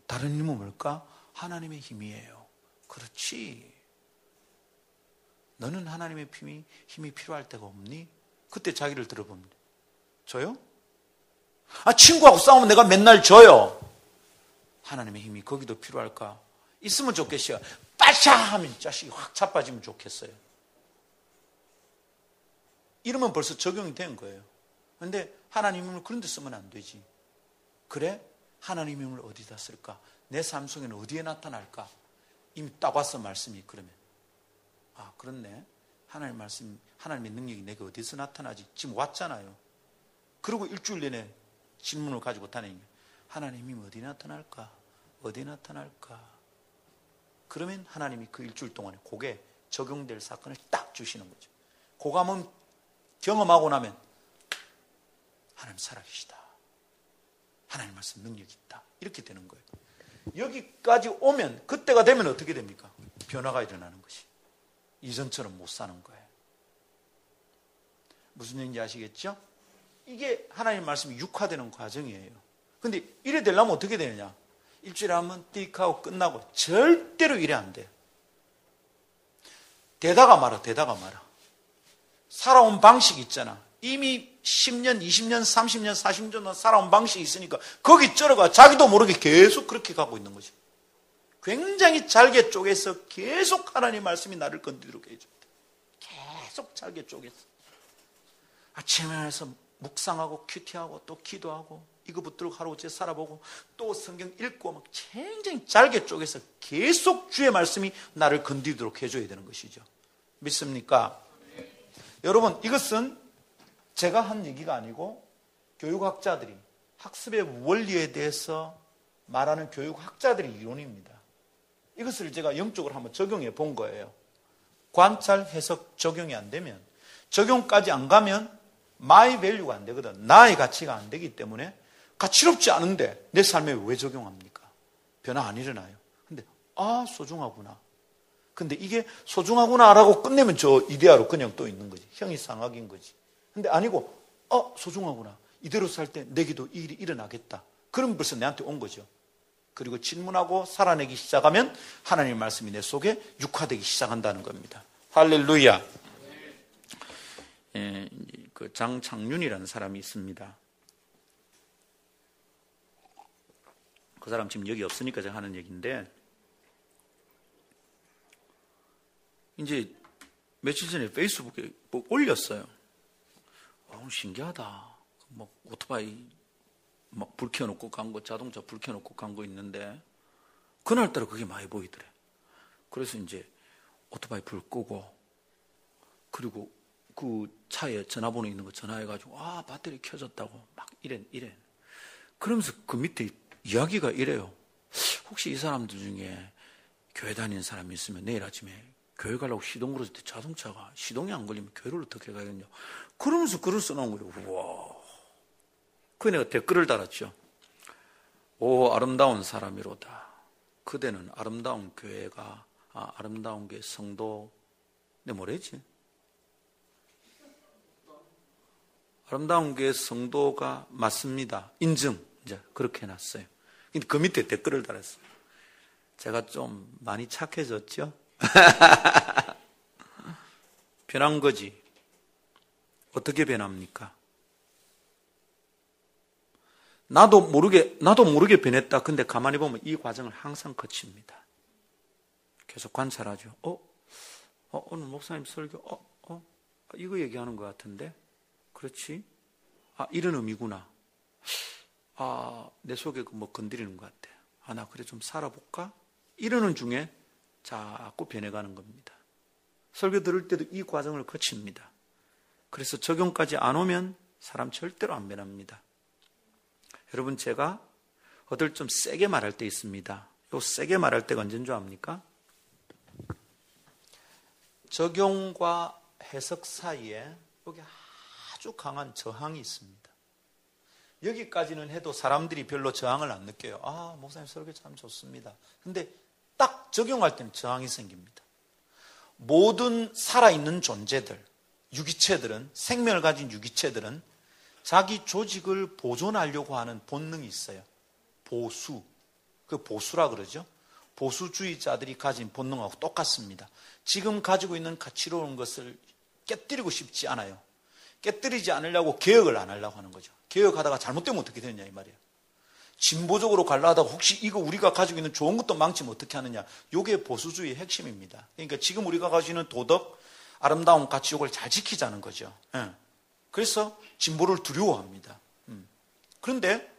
다른 힘은 뭘까? 하나님의 힘이에요. 그렇지. 너는 하나님의 힘이 필요할 때가 없니? 그때 자기를 들어봅니다. 저요? 친구하고 싸우면 내가 맨날 져요. 하나님의 힘이 거기도 필요할까? 있으면 좋겠어요. 빠샤 하면 자식이 확 자빠지면 좋겠어요. 이러면 벌써 적용이 된 거예요. 그런데 하나님 힘을 그런 데 쓰면 안 되지. 그래? 하나님 힘을 어디다 쓸까? 내 삶 속에는 어디에 나타날까? 이미 딱 왔어, 말씀이. 그러면 그렇네. 하나님 말씀, 하나님의 능력이 내게 어디서 나타나지? 지금 왔잖아요. 그리고 일주일 내내 질문을 가지고 다니는 거예요. 하나님 힘이 어디 나타날까? 어디 나타날까? 그러면 하나님이 그 일주일 동안에 그게 적용될 사건을 딱 주시는 거죠. 그거 한번 경험하고 나면 하나님 살아계시다. 하나님 말씀 능력이 있다. 이렇게 되는 거예요. 여기까지 오면, 그때가 되면 어떻게 됩니까? 변화가 일어나는 것이. 이전처럼 못 사는 거예요. 무슨 얘기인지 아시겠죠? 이게 하나님 말씀이 육화되는 과정이에요. 근데 이래 되려면 어떻게 되느냐? 일주일에 한번 띡 하고 끝나고 절대로 이래 안 돼요. 되다가 말아. 살아온 방식이 있잖아. 이미 10년, 20년, 30년, 40년 살아온 방식이 있으니까 거기 쩔어가 자기도 모르게 계속 그렇게 가고 있는 거죠. 굉장히 잘게 쪼개서 계속 하나님 말씀이 나를 건드리도록 해줍니다. 계속 잘게 쪼개서. 아침에 일어나서 묵상하고 큐티하고 또 기도하고 이거 붙들고 하루째 살아보고 또 성경 읽고 막 굉장히 잘게 쪼개서 계속 주의 말씀이 나를 건드리도록 해줘야 되는 것이죠. 믿습니까? 여러분, 이것은 제가 한 얘기가 아니고 교육학자들이, 학습의 원리에 대해서 말하는 교육학자들의 이론입니다. 이것을 제가 영적으로 한번 적용해 본 거예요. 관찰, 해석, 적용이 안 되면, 적용까지 안 가면 my value가 안 되거든. 나의 가치가 안 되기 때문에 가치롭지 않은데 내 삶에 왜 적용합니까? 변화 안 일어나요. 근데 소중하구나. 근데 이게 소중하구나라고 끝내면 저 이데아로 그냥 또 있는 거지. 형이상학인 거지. 근데 아니고 소중하구나. 이대로 살 때 내게도 이 일이 일어나겠다. 그럼 벌써 내한테 온 거죠. 그리고 질문하고 살아내기 시작하면 하나님의 말씀이 내 속에 육화되기 시작한다는 겁니다. 할렐루야. 그 장창윤이라는 사람이 있습니다. 그 사람 지금 여기 없으니까 제가 하는 얘기인데, 이제 며칠 전에 페이스북에 뭐 올렸어요. 신기하다. 막 오토바이 막 불 켜놓고 간 거, 자동차 불 켜놓고 간 거 있는데, 그날따라 그게 많이 보이더래. 그래서 이제 오토바이 불 끄고, 그리고 그 차에 전화번호 있는 거 전화해가지고, 배터리 켜졌다고 막 이래. 그러면서 그 밑에 이야기가 이래요. 혹시 이 사람들 중에 교회 다니는 사람이 있으면 내일 아침에 교회 가려고 시동 걸었을 때 자동차가 시동이 안 걸리면 교회를 어떻게 가겠냐. 그러면서 글을 써놓은 거예요. 우와. 그 내가 댓글을 달았죠. 오, 아름다운 사람이로다. 그대는 아름다운 교회가, 아름다운 게 성도, 뭐랬지? 아름다운 게 성도가 맞습니다. 인증. 이제 그렇게 해놨어요. 근데 그 밑에 댓글을 달았어요. 제가 좀 많이 착해졌죠? 변한 거지. 어떻게 변합니까? 나도 모르게 변했다. 근데 가만히 보면 이 과정을 항상 거칩니다. 계속 관찰하죠. 오늘 목사님 설교, 이거 얘기하는 것 같은데? 그렇지? 이런 의미구나. 내 속에 뭐 건드리는 것 같아. 나 그래 좀 살아볼까? 이러는 중에 자꾸 변해가는 겁니다. 설교 들을 때도 이 과정을 거칩니다. 그래서 적용까지 안 오면 사람 절대로 안 변합니다. 여러분, 제가 어떨 좀 세게 말할 때 있습니다. 요 세게 말할 때가 언제인 줄 압니까? 적용과 해석 사이에 여기 아주 강한 저항이 있습니다. 여기까지는 해도 사람들이 별로 저항을 안 느껴요. 목사님 설교 참 좋습니다. 근데 딱 적용할 때는 저항이 생깁니다. 모든 살아있는 존재들, 유기체들은, 생명을 가진 유기체들은 자기 조직을 보존하려고 하는 본능이 있어요. 보수. 그 보수라 그러죠. 보수주의자들이 가진 본능하고 똑같습니다. 지금 가지고 있는 가치로운 것을 깨뜨리고 싶지 않아요. 깨뜨리지 않으려고 개혁을 안 하려고 하는 거죠. 개혁하다가 잘못되면 어떻게 되느냐 이 말이에요. 진보적으로 가려 하다가 혹시 이거 우리가 가지고 있는 좋은 것도 망치면 어떻게 하느냐. 이게 보수주의의 핵심입니다. 그러니까 지금 우리가 가지고 있는 도덕, 아름다운 가치 요걸 잘 지키자는 거죠. 그래서 진보를 두려워합니다. 그런데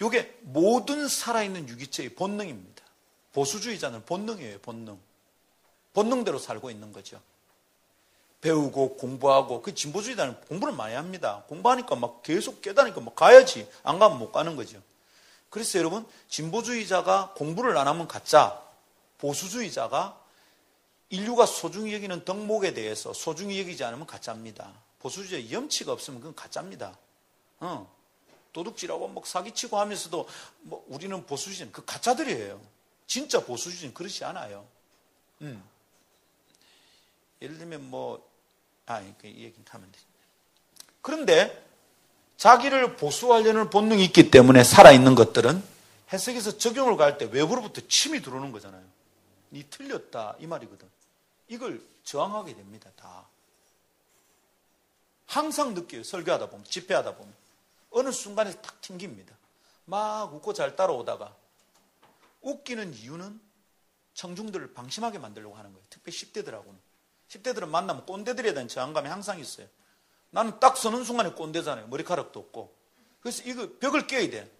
이게 모든 살아있는 유기체의 본능입니다. 보수주의자는 본능이에요. 본능대로 살고 있는 거죠. 배우고 공부하고, 그 진보주의자는 공부를 많이 합니다. 공부하니까 막 계속 깨닫니까 막 가야지. 안 가면 못 가는 거죠. 그래서 여러분, 진보주의자가 공부를 안 하면 가짜, 보수주의자가 인류가 소중히 여기는 덕목에 대해서 소중히 여기지 않으면 가짜입니다. 보수주의자 염치가 없으면 그건 가짜입니다. 도둑질하고 막 사기치고 하면서도 뭐 우리는 보수주의자는 그 가짜들이에요. 진짜 보수주의자는 그렇지 않아요. 예를 들면 이 얘기는 하면 되죠. 그런데 자기를 보수하려는 본능이 있기 때문에 살아있는 것들은 해석에서 적용을 갈 때 외부로부터 침이 들어오는 거잖아요. 니 틀렸다 이 말이거든. 이걸 저항하게 됩니다. 다. 항상 느껴요. 설교하다 보면, 집회하다 보면. 어느 순간에 탁 튕깁니다. 막 웃고 잘 따라오다가 웃기는 이유는 청중들을 방심하게 만들려고 하는 거예요. 특히 10대들하고는. 10대들은 만나면 꼰대들에 대한 저항감이 항상 있어요. 나는 딱 서는 순간에 꼰대잖아요. 머리카락도 없고. 그래서 이거 벽을 깨야 돼.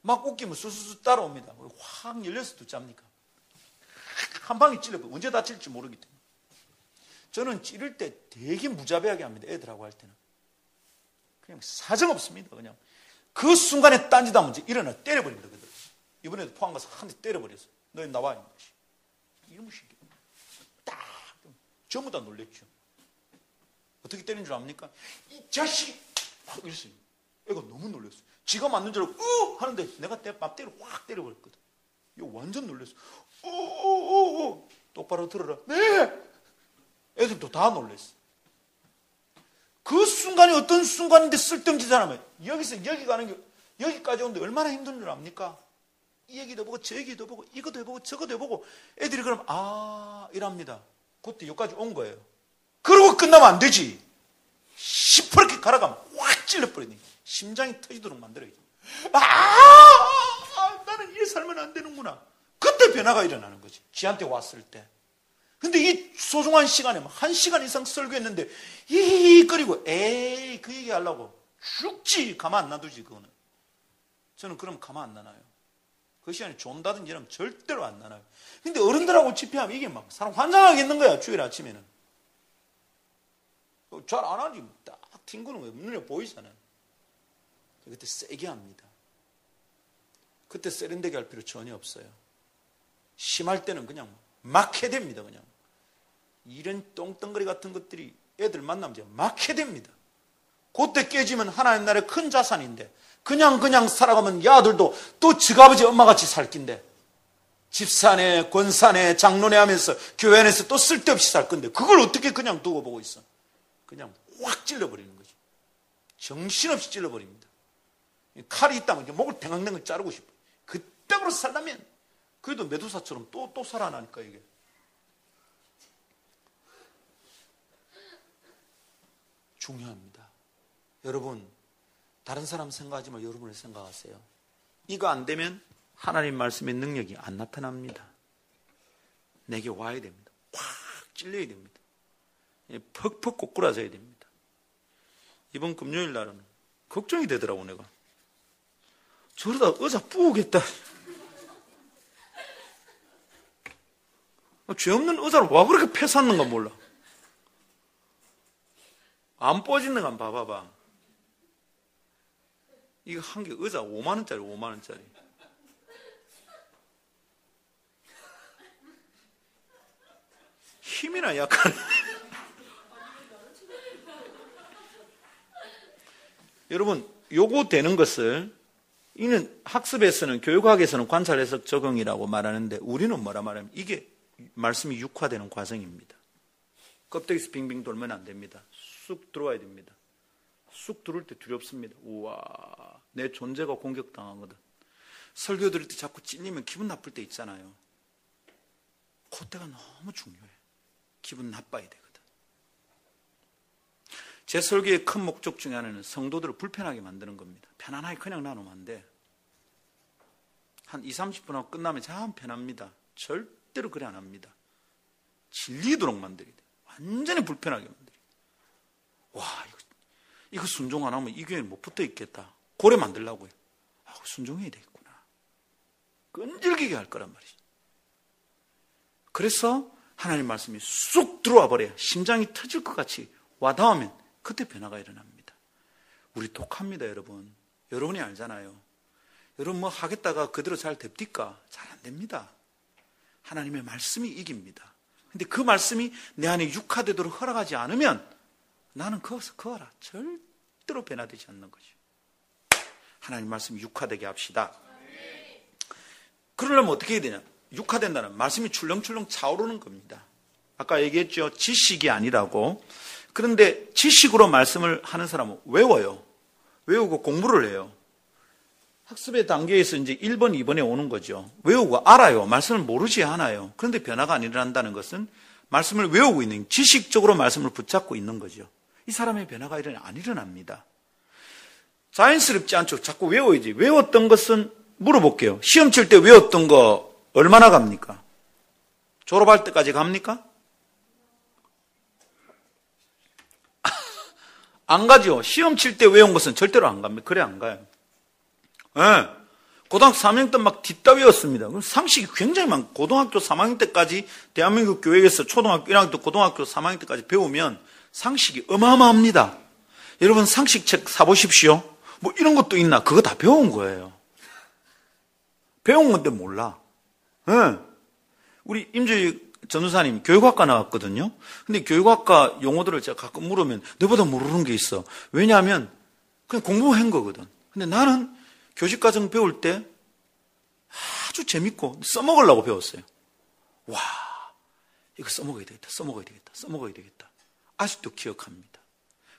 막 웃기면 수수수 따라옵니다. 확 열려서 듣잡니까? 한 방에 찔러요. 언제 다칠지 모르기 때문에. 저는 찌를 때 되게 무자비하게 합니다. 애들하고 할 때는. 그냥 사정없습니다. 그냥 그 순간에 딴짓하면 이제 일어나 때려버린다. 이번에도 포항 가서 한 대 때려버렸어. 너 나와. 이놈의 새끼. 딱. 전부 다 놀랬죠. 어떻게 때린 줄 압니까? 이 자식이 막 이랬어요. 애가 너무 놀랐어요. 지가 맞는 줄 알고 하는데 내가 맘대로 확 때려버렸거든. 이거 완전 놀랐어. 똑바로 들어라. 네. 애들도 다 놀랐어. 그 순간이 어떤 순간인데 쓸데없는 사람은 여기서 여기 가는 게 여기까지 오는데 얼마나 힘든 줄 압니까? 이 얘기도 보고 저 얘기도 보고 이것도 해보고 저것도 해보고 애들이 그럼 이랍니다. 그때 여기까지 온 거예요. 그러고 끝나면 안 되지. 시퍼렇게 갈아가면 확 찔러버리니 심장이 터지도록 만들어야지. 나는 이래 살면 안 되는구나. 그때 변화가 일어나는 거지. 지한테 왔을 때. 근데 이 소중한 시간에 1시간 이상 설교했는데 히히거리고 에이 그 얘기 하려고 죽지. 가만 안 놔두지 그거는. 저는 그럼 가만 안 놔놔요. 그 시간에 존다든지 이러면 절대로 안 놔놔요. 근데 어른들하고 집회하면 이게 막 사람 환장하겠는 거야. 주일 아침에는. 잘 안 하지. 딱 튕구는 거예요. 눈에 보이잖아요. 그때 세게 합니다. 그때 세련되게 할 필요 전혀 없어요. 심할 때는 그냥 막 해댑니다. 그냥. 이런 똥덩거리 같은 것들이 애들 만나면 이제 막 해댑니다. 그때 깨지면 하나님 나라의 큰 자산인데 그냥 살아가면 이 아들도 또 지가 아버지 엄마같이 살 낀데 집사네 권사네 장로네 하면서 교회 안에서 또 쓸데없이 살 건데 그걸 어떻게 그냥 두고 보고 있어. 그냥 확 찔러버리는 거죠. 정신없이 찔러버립니다. 칼이 있다면 목을 댕강댕강 자르고 싶어요. 그때로 살려면 그래도 메두사처럼 또 살아나니까 이게. 중요합니다. 여러분 다른 사람 생각하지 말고 여러분을 생각하세요. 이거 안 되면 하나님 말씀의 능력이 안 나타납니다. 내게 와야 됩니다. 확 찔려야 됩니다. 퍽퍽 꼬꾸라져야 됩니다. 이번 금요일 날은 걱정이 되더라고 내가. 저러다 의자 뿌우겠다. 죄 없는 의자를 와 그렇게 패샀는가 몰라. 안 뻗어지는가 한번 봐봐봐. 이거 한 개 의자 5만원짜리 5만원짜리. 힘이나 약간. 여러분 요거 되는 것을 이는 학습에서는 교육학에서는 관찰 해석 적응이라고 말하는데 우리는 뭐라 말하면 이게 말씀이 육화되는 과정입니다. 껍데기에서 빙빙 돌면 안 됩니다. 쑥 들어와야 됩니다. 쑥 들어올 때 두렵습니다. 우와, 내 존재가 공격당하거든. 설교 들을 때 자꾸 찔리면 기분 나쁠 때 있잖아요. 그때가 너무 중요해. 기분 나빠야 되거든. 제 설교의 큰 목적 중에 하나는 성도들을 불편하게 만드는 겁니다. 편안하게 그냥 나누면 안 돼. 한 20-30분 하고 끝나면 참 편합니다. 절대로 그래 안 합니다. 질리도록 만들어야 돼. 완전히 불편하게 만들어야 돼. 와, 이거 순종 안 하면 이 교회는 못 붙어 있겠다. 고래 만들려고요. 순종해야 되겠구나. 끈질기게 할 거란 말이지. 그래서 하나님 말씀이 쑥 들어와 버려야 심장이 터질 것 같이 와닿으면 그때 변화가 일어납니다. 우리 독합니다, 여러분. 여러분이 알잖아요. 여러분 뭐 하겠다가 그대로 잘 됩니까? 잘 안 됩니다. 하나님의 말씀이 이깁니다. 근데 그 말씀이 내 안에 육화되도록 허락하지 않으면 나는 거기서 거라. 절대로 변화되지 않는 거죠. 하나님 말씀이 육화되게 합시다. 그러려면 어떻게 해야 되냐? 육화된다는 말씀이 출렁출렁 차오르는 겁니다. 아까 얘기했죠. 지식이 아니라고. 그런데 지식으로 말씀을 하는 사람은 외워요. 외우고 공부를 해요. 학습의 단계에서 이제 1번, 2번에 오는 거죠. 외우고 알아요. 말씀을 모르지 않아요. 그런데 변화가 안 일어난다는 것은 말씀을 외우고 있는, 지식적으로 말씀을 붙잡고 있는 거죠. 이 사람의 변화가 안 일어납니다. 자연스럽지 않죠. 자꾸 외워야지. 외웠던 것은 물어볼게요. 시험 칠 때 외웠던 거 얼마나 갑니까? 졸업할 때까지 갑니까? 안 가죠. 시험 칠 때 외운 것은 절대로 안 갑니다. 그래 안 가요. 네. 고등학교 3학년 때 막 뒷다 외웠습니다. 상식이 굉장히 많고 고등학교 3학년 때까지 대한민국 교회에서 초등학교 1학년 때 고등학교 3학년 때까지 배우면 상식이 어마어마합니다. 여러분 상식책 사보십시오. 뭐 이런 것도 있나? 그거 다 배운 거예요. 배운 건데 몰라. 네. 우리 임주희 전도사님 교육학과 나왔거든요. 근데 교육학과 용어들을 제가 가끔 물으면 너보다 모르는 게 있어. 왜냐하면 그냥 공부한 거거든. 근데 나는 교직과정 배울 때 아주 재밌고 써먹으려고 배웠어요. 와, 이거 써먹어야 되겠다, 써먹어야 되겠다, 써먹어야 되겠다. 아직도 기억합니다.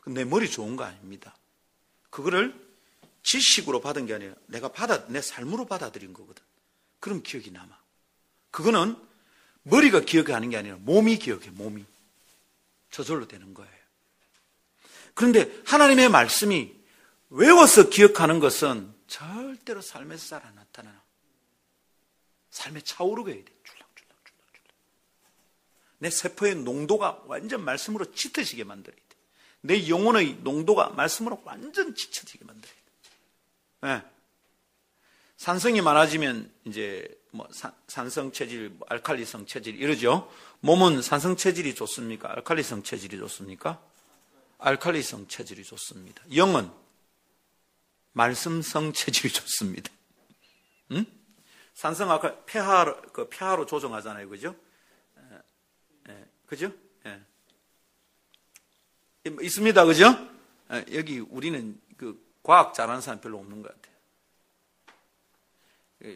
내 머리 좋은 거 아닙니다. 그거를 지식으로 받은 게 아니라 내 삶으로 받아들인 거거든. 그럼 기억이 남아. 그거는 머리가 기억하는 게 아니라 몸이 기억해, 몸이. 저절로 되는 거예요. 그런데 하나님의 말씀이 외워서 기억하는 것은 절대로 삶에서 잘 안 나타나. 삶에 차오르게 해야 돼. 줄랑줄랑. 내 세포의 농도가 완전 말씀으로 짙어지게 만들어야 돼. 내 영혼의 농도가 말씀으로 완전 짙어지게 만들어야 돼. 네. 산성이 많아지면 이제 뭐 산성 체질, 알칼리성 체질 이러죠. 몸은 산성 체질이 좋습니까? 알칼리성 체질이 좋습니까? 알칼리성 체질이 좋습니다. 영은 말씀성 체질이 좋습니다. 응? 산성 아까 pH로 조정하잖아요, 그죠? 그죠? 예. 있습니다, 그죠? 여기 우리는 그 과학 잘하는 사람 별로 없는 것 같아요.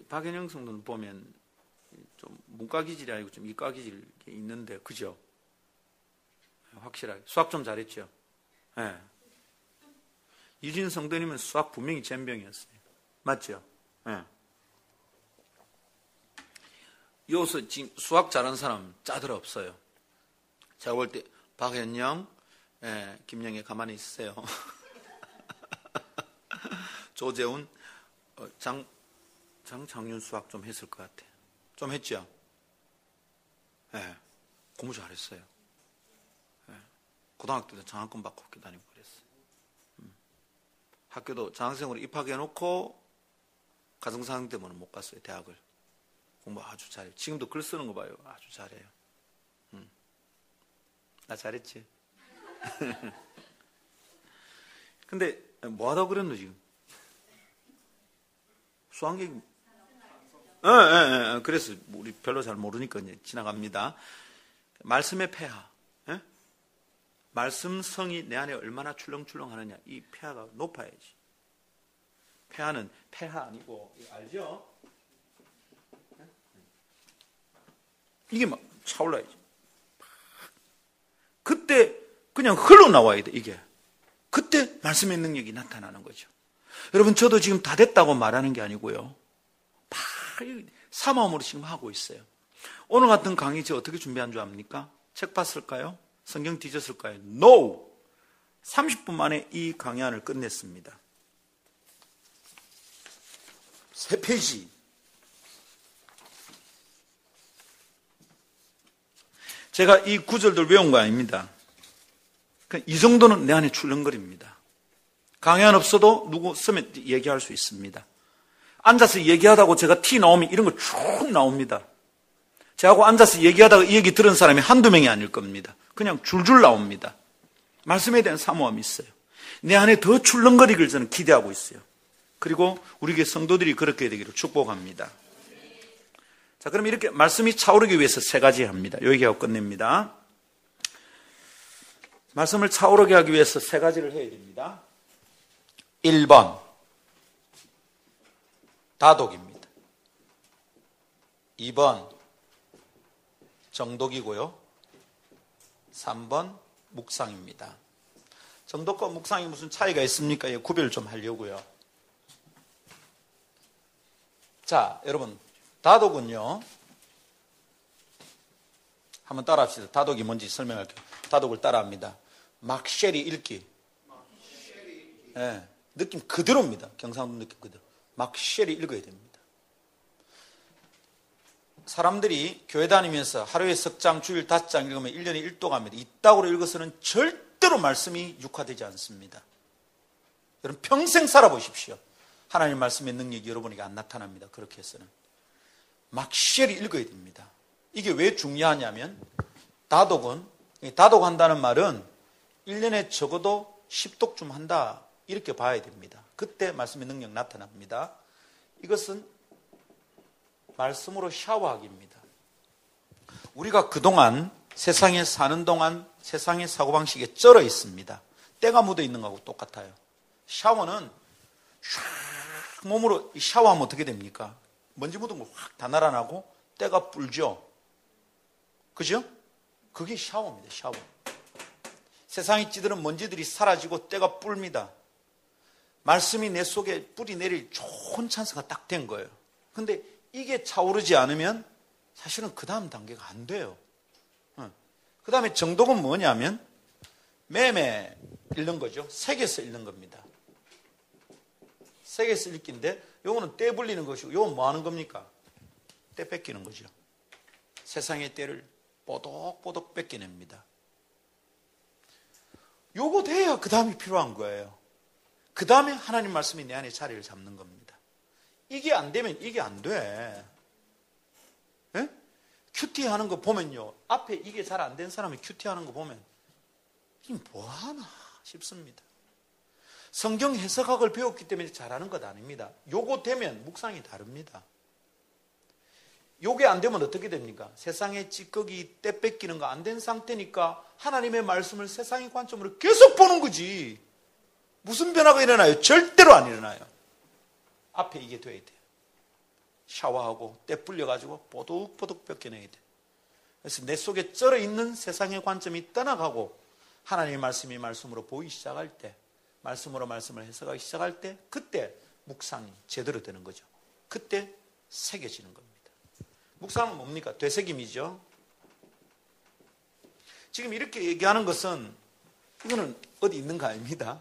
박연영 성도는 보면 좀 문과 기질이 아니고 좀 이과 기질이 있는데, 그죠? 확실하게. 수학 좀 잘했죠? 예. 유진 성도님은 수학 분명히 젬병이었어요. 맞죠? 예. 여기서 지금 수학 잘하는 사람 짜들 없어요. 제가 볼 때 박연영, 김영애 가만히 있으세요. 조재훈, 장창윤 수학 좀 했을 것 같아. 좀 했죠? 네, 공부 잘했어요. 네, 고등학교 때 장학금 받고 학교 다니고 그랬어요. 학교도 장학생으로 입학해놓고 가정사항 때문에 못 갔어요, 대학을. 공부 아주 잘해요. 지금도 글 쓰는 거 봐요. 아주 잘해요. 나 잘했지? 근데 뭐 하다고 그랬노 지금? 수학얘기. 그래서 우리 별로 잘 모르니까 이제 지나갑니다. 말씀의 폐하. 말씀성이 내 안에 얼마나 출렁출렁하느냐. 이 폐하가 높아야지. 폐하는 폐하 아니고 알죠? 이게 막 차올라야지. 그때 그냥 흘러나와야 돼, 이게. 그때 말씀의 능력이 나타나는 거죠. 여러분, 저도 지금 다 됐다고 말하는 게 아니고요. 사모함으로 지금 하고 있어요. 오늘 같은 강의 저 어떻게 준비한 줄 압니까? 책 봤을까요? 성경 뒤졌을까요? No! 30분 만에 이 강의안을 끝냈습니다. 3페이지. 제가 이 구절들 외운 거 아닙니다. 이 정도는 내 안에 출렁거립니다. 강연 없어도 누구 쓰면 얘기할 수 있습니다. 앉아서 얘기하다고 제가 티 나오면 이런 거 쭉 나옵니다. 저하고 앉아서 얘기하다가 이 얘기 들은 사람이 한두 명이 아닐 겁니다. 그냥 줄줄 나옵니다. 말씀에 대한 사모함이 있어요. 내 안에 더 출렁거리길 저는 기대하고 있어요. 그리고 우리 교회 성도들이 그렇게 되기를 축복합니다. 자, 그럼 이렇게 말씀이 차오르기 위해서 3가지 합니다. 여기하고 끝냅니다. 말씀을 차오르게 하기 위해서 3가지를 해야 됩니다. 1번, 다독입니다. 2번, 정독이고요. 3번, 묵상입니다. 정독과 묵상이 무슨 차이가 있습니까? 구별을 좀 하려고요. 자, 여러분, 다독은요, 한번 따라 합시다. 다독이 뭔지 설명할게요. 다독을 따라 합니다. 막쉐리 읽기. 네, 느낌 그대로입니다. 경상도 느낌 그대로. 막쉐리 읽어야 됩니다. 사람들이 교회 다니면서 하루에 석 장, 주일 5장 읽으면 1년에 1도 갑니다. 이따구로 읽어서는 절대로 말씀이 육화되지 않습니다. 여러분, 평생 살아보십시오. 하나님 말씀의 능력이 여러분에게 안 나타납니다. 그렇게 해서는. 막쉐리 읽어야 됩니다. 이게 왜 중요하냐면, 다독한다는 말은 1년에 적어도 10독 좀 한다, 이렇게 봐야 됩니다. 그때 말씀의 능력 나타납니다. 이것은 말씀으로 샤워하기입니다. 우리가 그동안 세상에 사는 동안 세상의 사고방식에 쩔어 있습니다. 때가 묻어 있는 거하고 똑같아요. 샤워는 샥 몸으로 샤워하면 어떻게 됩니까? 먼지 묻은 거 확 다 날아나고 때가 불죠. 그죠? 그게 샤워입니다. 샤워. 세상에 찌드는 먼지들이 사라지고 때가 뿔니다. 말씀이 내 속에 뿌리 내릴 좋은 찬스가 딱 된 거예요. 근데 이게 차오르지 않으면 사실은 그 다음 단계가 안 돼요. 그 다음에 정독은 뭐냐면 매매 읽는 거죠. 색에서 읽는 겁니다. 색에서 읽기인데 요거는 때 불리는 것이고 요건 뭐 하는 겁니까? 때 뺏기는 거죠. 세상의 때를 뽀독뽀독 뺏겨냅니다. 요거 돼야 그 다음이 필요한 거예요. 그 다음에 하나님 말씀이 내 안에 자리를 잡는 겁니다. 이게 안 되면 이게 안 돼. 예? 큐티 하는 거 보면요. 앞에 이게 잘 안 된 사람이 큐티 하는 거 보면 이 뭐하나 싶습니다. 성경 해석학을 배웠기 때문에 잘하는 것 아닙니다. 요거 되면 묵상이 다릅니다. 요게 안 되면 어떻게 됩니까? 세상의 찌꺼기 때 뺏기는 거 안 된 상태니까 하나님의 말씀을 세상의 관점으로 계속 보는 거지. 무슨 변화가 일어나요? 절대로 안 일어나요. 앞에 이게 돼야 돼요. 샤워하고 때 불려가지고 뽀득뽀득 뺏겨내야 돼. 그래서 내 속에 쩔어 있는 세상의 관점이 떠나가고 하나님의 말씀이 말씀으로 보이기 시작할 때, 말씀으로 말씀을 해석하기 시작할 때, 그때 묵상이 제대로 되는 거죠. 그때 새겨지는 겁니다. 묵상은 뭡니까? 되새김이죠. 지금 이렇게 얘기하는 것은 이거는 어디 있는 거 아닙니다.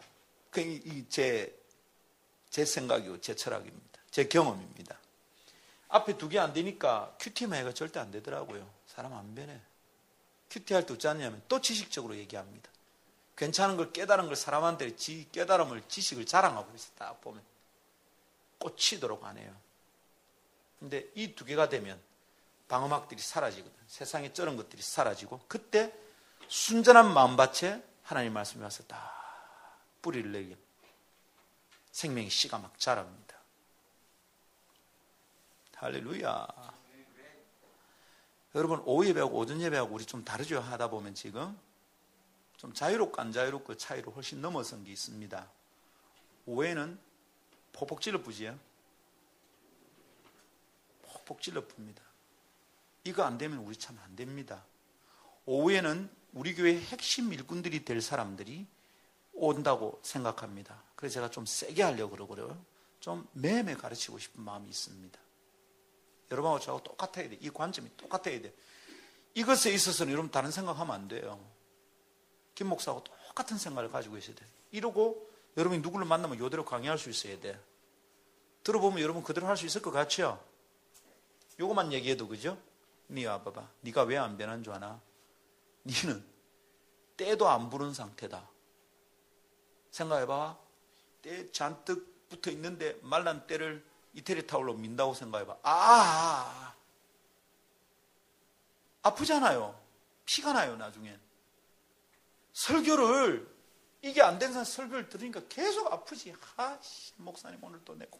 제 생각이고 제 철학입니다. 제 경험입니다. 앞에 두 개 안 되니까 큐티만 해가 절대 안 되더라고요. 사람 안 변해. 큐티할 때 어찌 하냐면 또 지식적으로 얘기합니다. 괜찮은 걸 깨달은 걸 사람한테 깨달음을 지식을 자랑하고 있어. 딱 보면 꽂히도록 안 해요. 근데 이 두 개가 되면 방어막들이 사라지거든. 세상에 쩔은 것들이 사라지고 그때 순전한 마음밭에 하나님 말씀이 와서 다 뿌리를 내게 생명의 씨가 막 자랍니다. 할렐루야. 여러분 오후 예배하고 오전 예배하고 우리 좀 다르죠. 하다 보면 지금 좀 자유롭고 안 자유롭고 차이로 훨씬 넘어선 게 있습니다. 오후에는 폭폭 찔러 부지요. 폭폭 찔러 붑니다. 이거 안 되면 우리 참 안 됩니다. 오후에는 우리 교회의 핵심 일꾼들이 될 사람들이 온다고 생각합니다. 그래서 제가 좀 세게 하려고 그러고요. 좀 매매 가르치고 싶은 마음이 있습니다. 여러분하고 저하고 똑같아야 돼. 이 관점이 똑같아야 돼. 이것에 있어서는 여러분 다른 생각하면 안 돼요. 김 목사하고 똑같은 생각을 가지고 있어야 돼. 이러고 여러분이 누구를 만나면 이대로 강의할 수 있어야 돼. 들어보면 여러분 그대로 할 수 있을 것 같죠? 요것만 얘기해도 그죠? 니 와봐봐. 니가 왜 안 변한 줄 아나? 니는 때도 안 부른 상태다. 생각해봐. 때 잔뜩 붙어 있는데 말란 때를 이태리 타올로 민다고 생각해봐. 아프잖아요. 피가 나요 나중엔. 설교를 이게 안 된 사람 설교를 들으니까 계속 아프지. 목사님 오늘 또 내고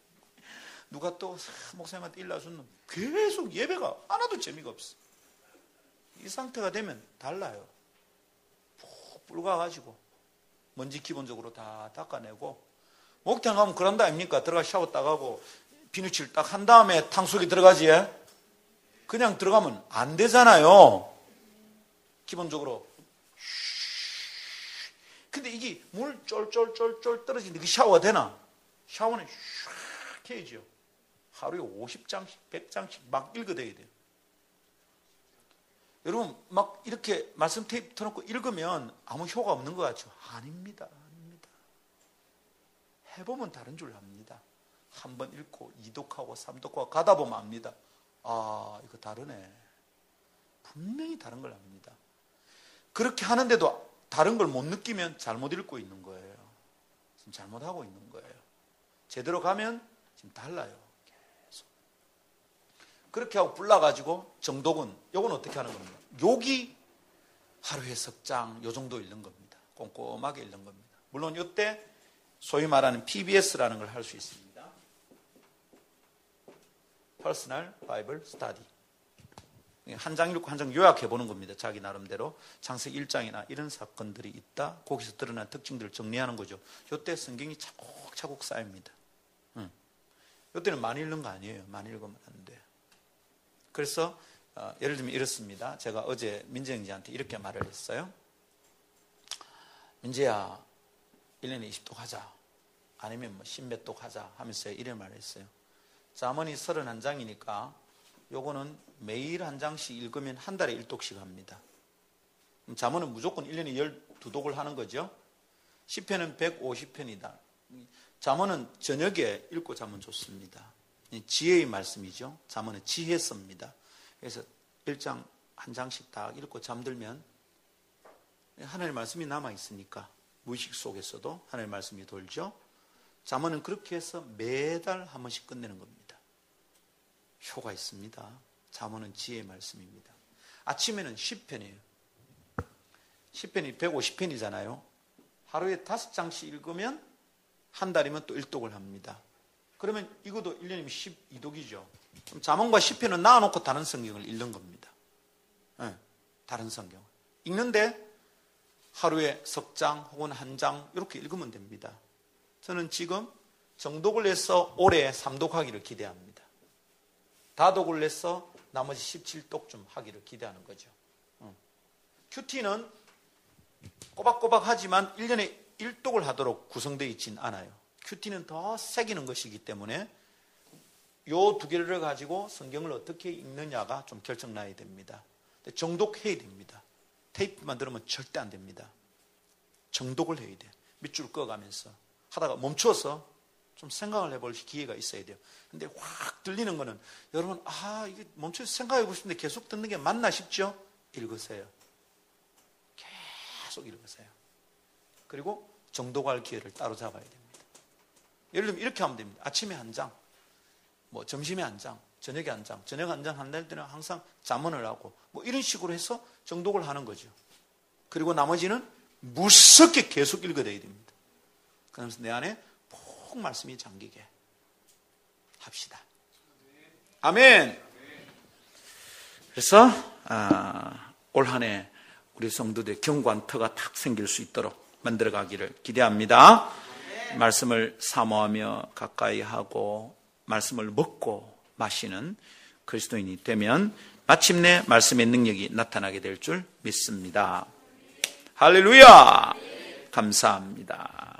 누가 또 목사님한테 일러주는 계속 예배가 하나도 재미가 없어. 이 상태가 되면 달라요. 푹 불가가지고 먼지 기본적으로 다 닦아내고 목욕탕 가면 그런 다 아닙니까? 들어가 샤워 딱 하고 비누칠 딱 한 다음에 탕 속에 들어가지. 그냥 들어가면 안 되잖아요. 기본적으로. 근데 이게 물 쫄쫄쫄쫄 떨어지는데 그 샤워가 되나? 샤워는 슉 해야죠. 하루에 50장씩 100장씩 막 읽어대야 돼요. 여러분 막 이렇게 말씀 테이프 터놓고 읽으면 아무 효과 없는 것 같죠? 아닙니다. 해보면 다른 줄 압니다. 한 번 읽고 2독하고 3독하고 가다 보면 압니다. 이거 다르네. 분명히 다른 걸 압니다. 그렇게 하는데도 다른 걸 못 느끼면 잘못 읽고 있는 거예요. 지금 잘못하고 있는 거예요. 제대로 가면 지금 달라요. 계속. 그렇게 하고 불러가지고 정독은 요건 어떻게 하는 겁니까? 여기 하루에 석 장 요 정도 읽는 겁니다. 꼼꼼하게 읽는 겁니다. 물론 이때 소위 말하는 PBS라는 걸 할 수 있습니다. Personal Bible Study. 한 장 읽고 한 장 요약해 보는 겁니다. 자기 나름대로 창세기 1장이나 이런 사건들이 있다. 거기서 드러난 특징들을 정리하는 거죠. 이때 성경이 차곡차곡 쌓입니다. 이때는 많이 읽는 거 아니에요. 많이 읽으면 안 돼요. 그래서 예를 들면 이렇습니다. 제가 어제 민재 형제한테 이렇게 말을 했어요. 민재야, 1년에 20독 하자. 아니면 뭐 10몇 독 하자 하면서 이런 말을 했어요. 잠언이 31장이니까 요거는 매일 한 장씩 읽으면 한 달에 1독씩 합니다. 잠언은 무조건 1년에 12독을 하는 거죠. 시편은 150편이다. 잠언은 저녁에 읽고 자면 좋습니다. 지혜의 말씀이죠. 잠언은 지혜서입니다. 그래서 1장 한 장씩 다 읽고 잠들면 하나님의 말씀이 남아있으니까 무의식 속에서도 하나님의 말씀이 돌죠. 잠언은 그렇게 해서 매달 한 번씩 끝내는 겁니다. 효가 있습니다. 잠언은 지혜의 말씀입니다. 아침에는 10편이에요. 10편이 150편이잖아요. 하루에 5장씩 읽으면 한 달이면 또 1독을 합니다. 그러면 이것도 1년이면 12독이죠. 그럼 잠언과 10편은 놔놓고 다른 성경을 읽는 겁니다. 네, 다른 성경. 읽는데 하루에 석 장 혹은 한 장 이렇게 읽으면 됩니다. 저는 지금 정독을 해서 올해 3독 하기를 기대합니다. 다독을 해서 나머지 17독 좀 하기를 기대하는 거죠. 큐티는 꼬박꼬박 하지만 1년에 1독을 하도록 구성되어 있진 않아요. 큐티는 더 새기는 것이기 때문에 요 두 개를 가지고 성경을 어떻게 읽느냐가 좀 결정나야 됩니다. 정독해야 됩니다. 테이프만 들으면 절대 안 됩니다. 정독을 해야 돼요. 밑줄 그어가면서 하다가 멈춰서 좀 생각을 해볼 기회가 있어야 돼요. 근데 확 들리는 거는 여러분 이게 멈춰서 생각해보고 싶은데 계속 듣는 게 맞나 싶죠? 읽으세요. 계속 읽으세요. 그리고 정독할 기회를 따로 잡아야 됩니다. 예를 들면 이렇게 하면 됩니다. 아침에 한 장, 뭐 점심에 한 장, 저녁에 한 장, 저녁 한 장 한달 때는 항상 잠언을 하고 뭐 이런 식으로 해서 정독을 하는 거죠. 그리고 나머지는 무섭게 계속 읽어야 됩니다. 그러면서 내 안에 푹 말씀이 잠기게 합시다. 아멘. 그래서 올 한 해 우리 성도들의 경관터가 탁 생길 수 있도록 만들어가기를 기대합니다. 말씀을 사모하며 가까이 하고 말씀을 먹고 마시는 그리스도인이 되면 마침내 말씀의 능력이 나타나게 될 줄 믿습니다. 할렐루야! 감사합니다.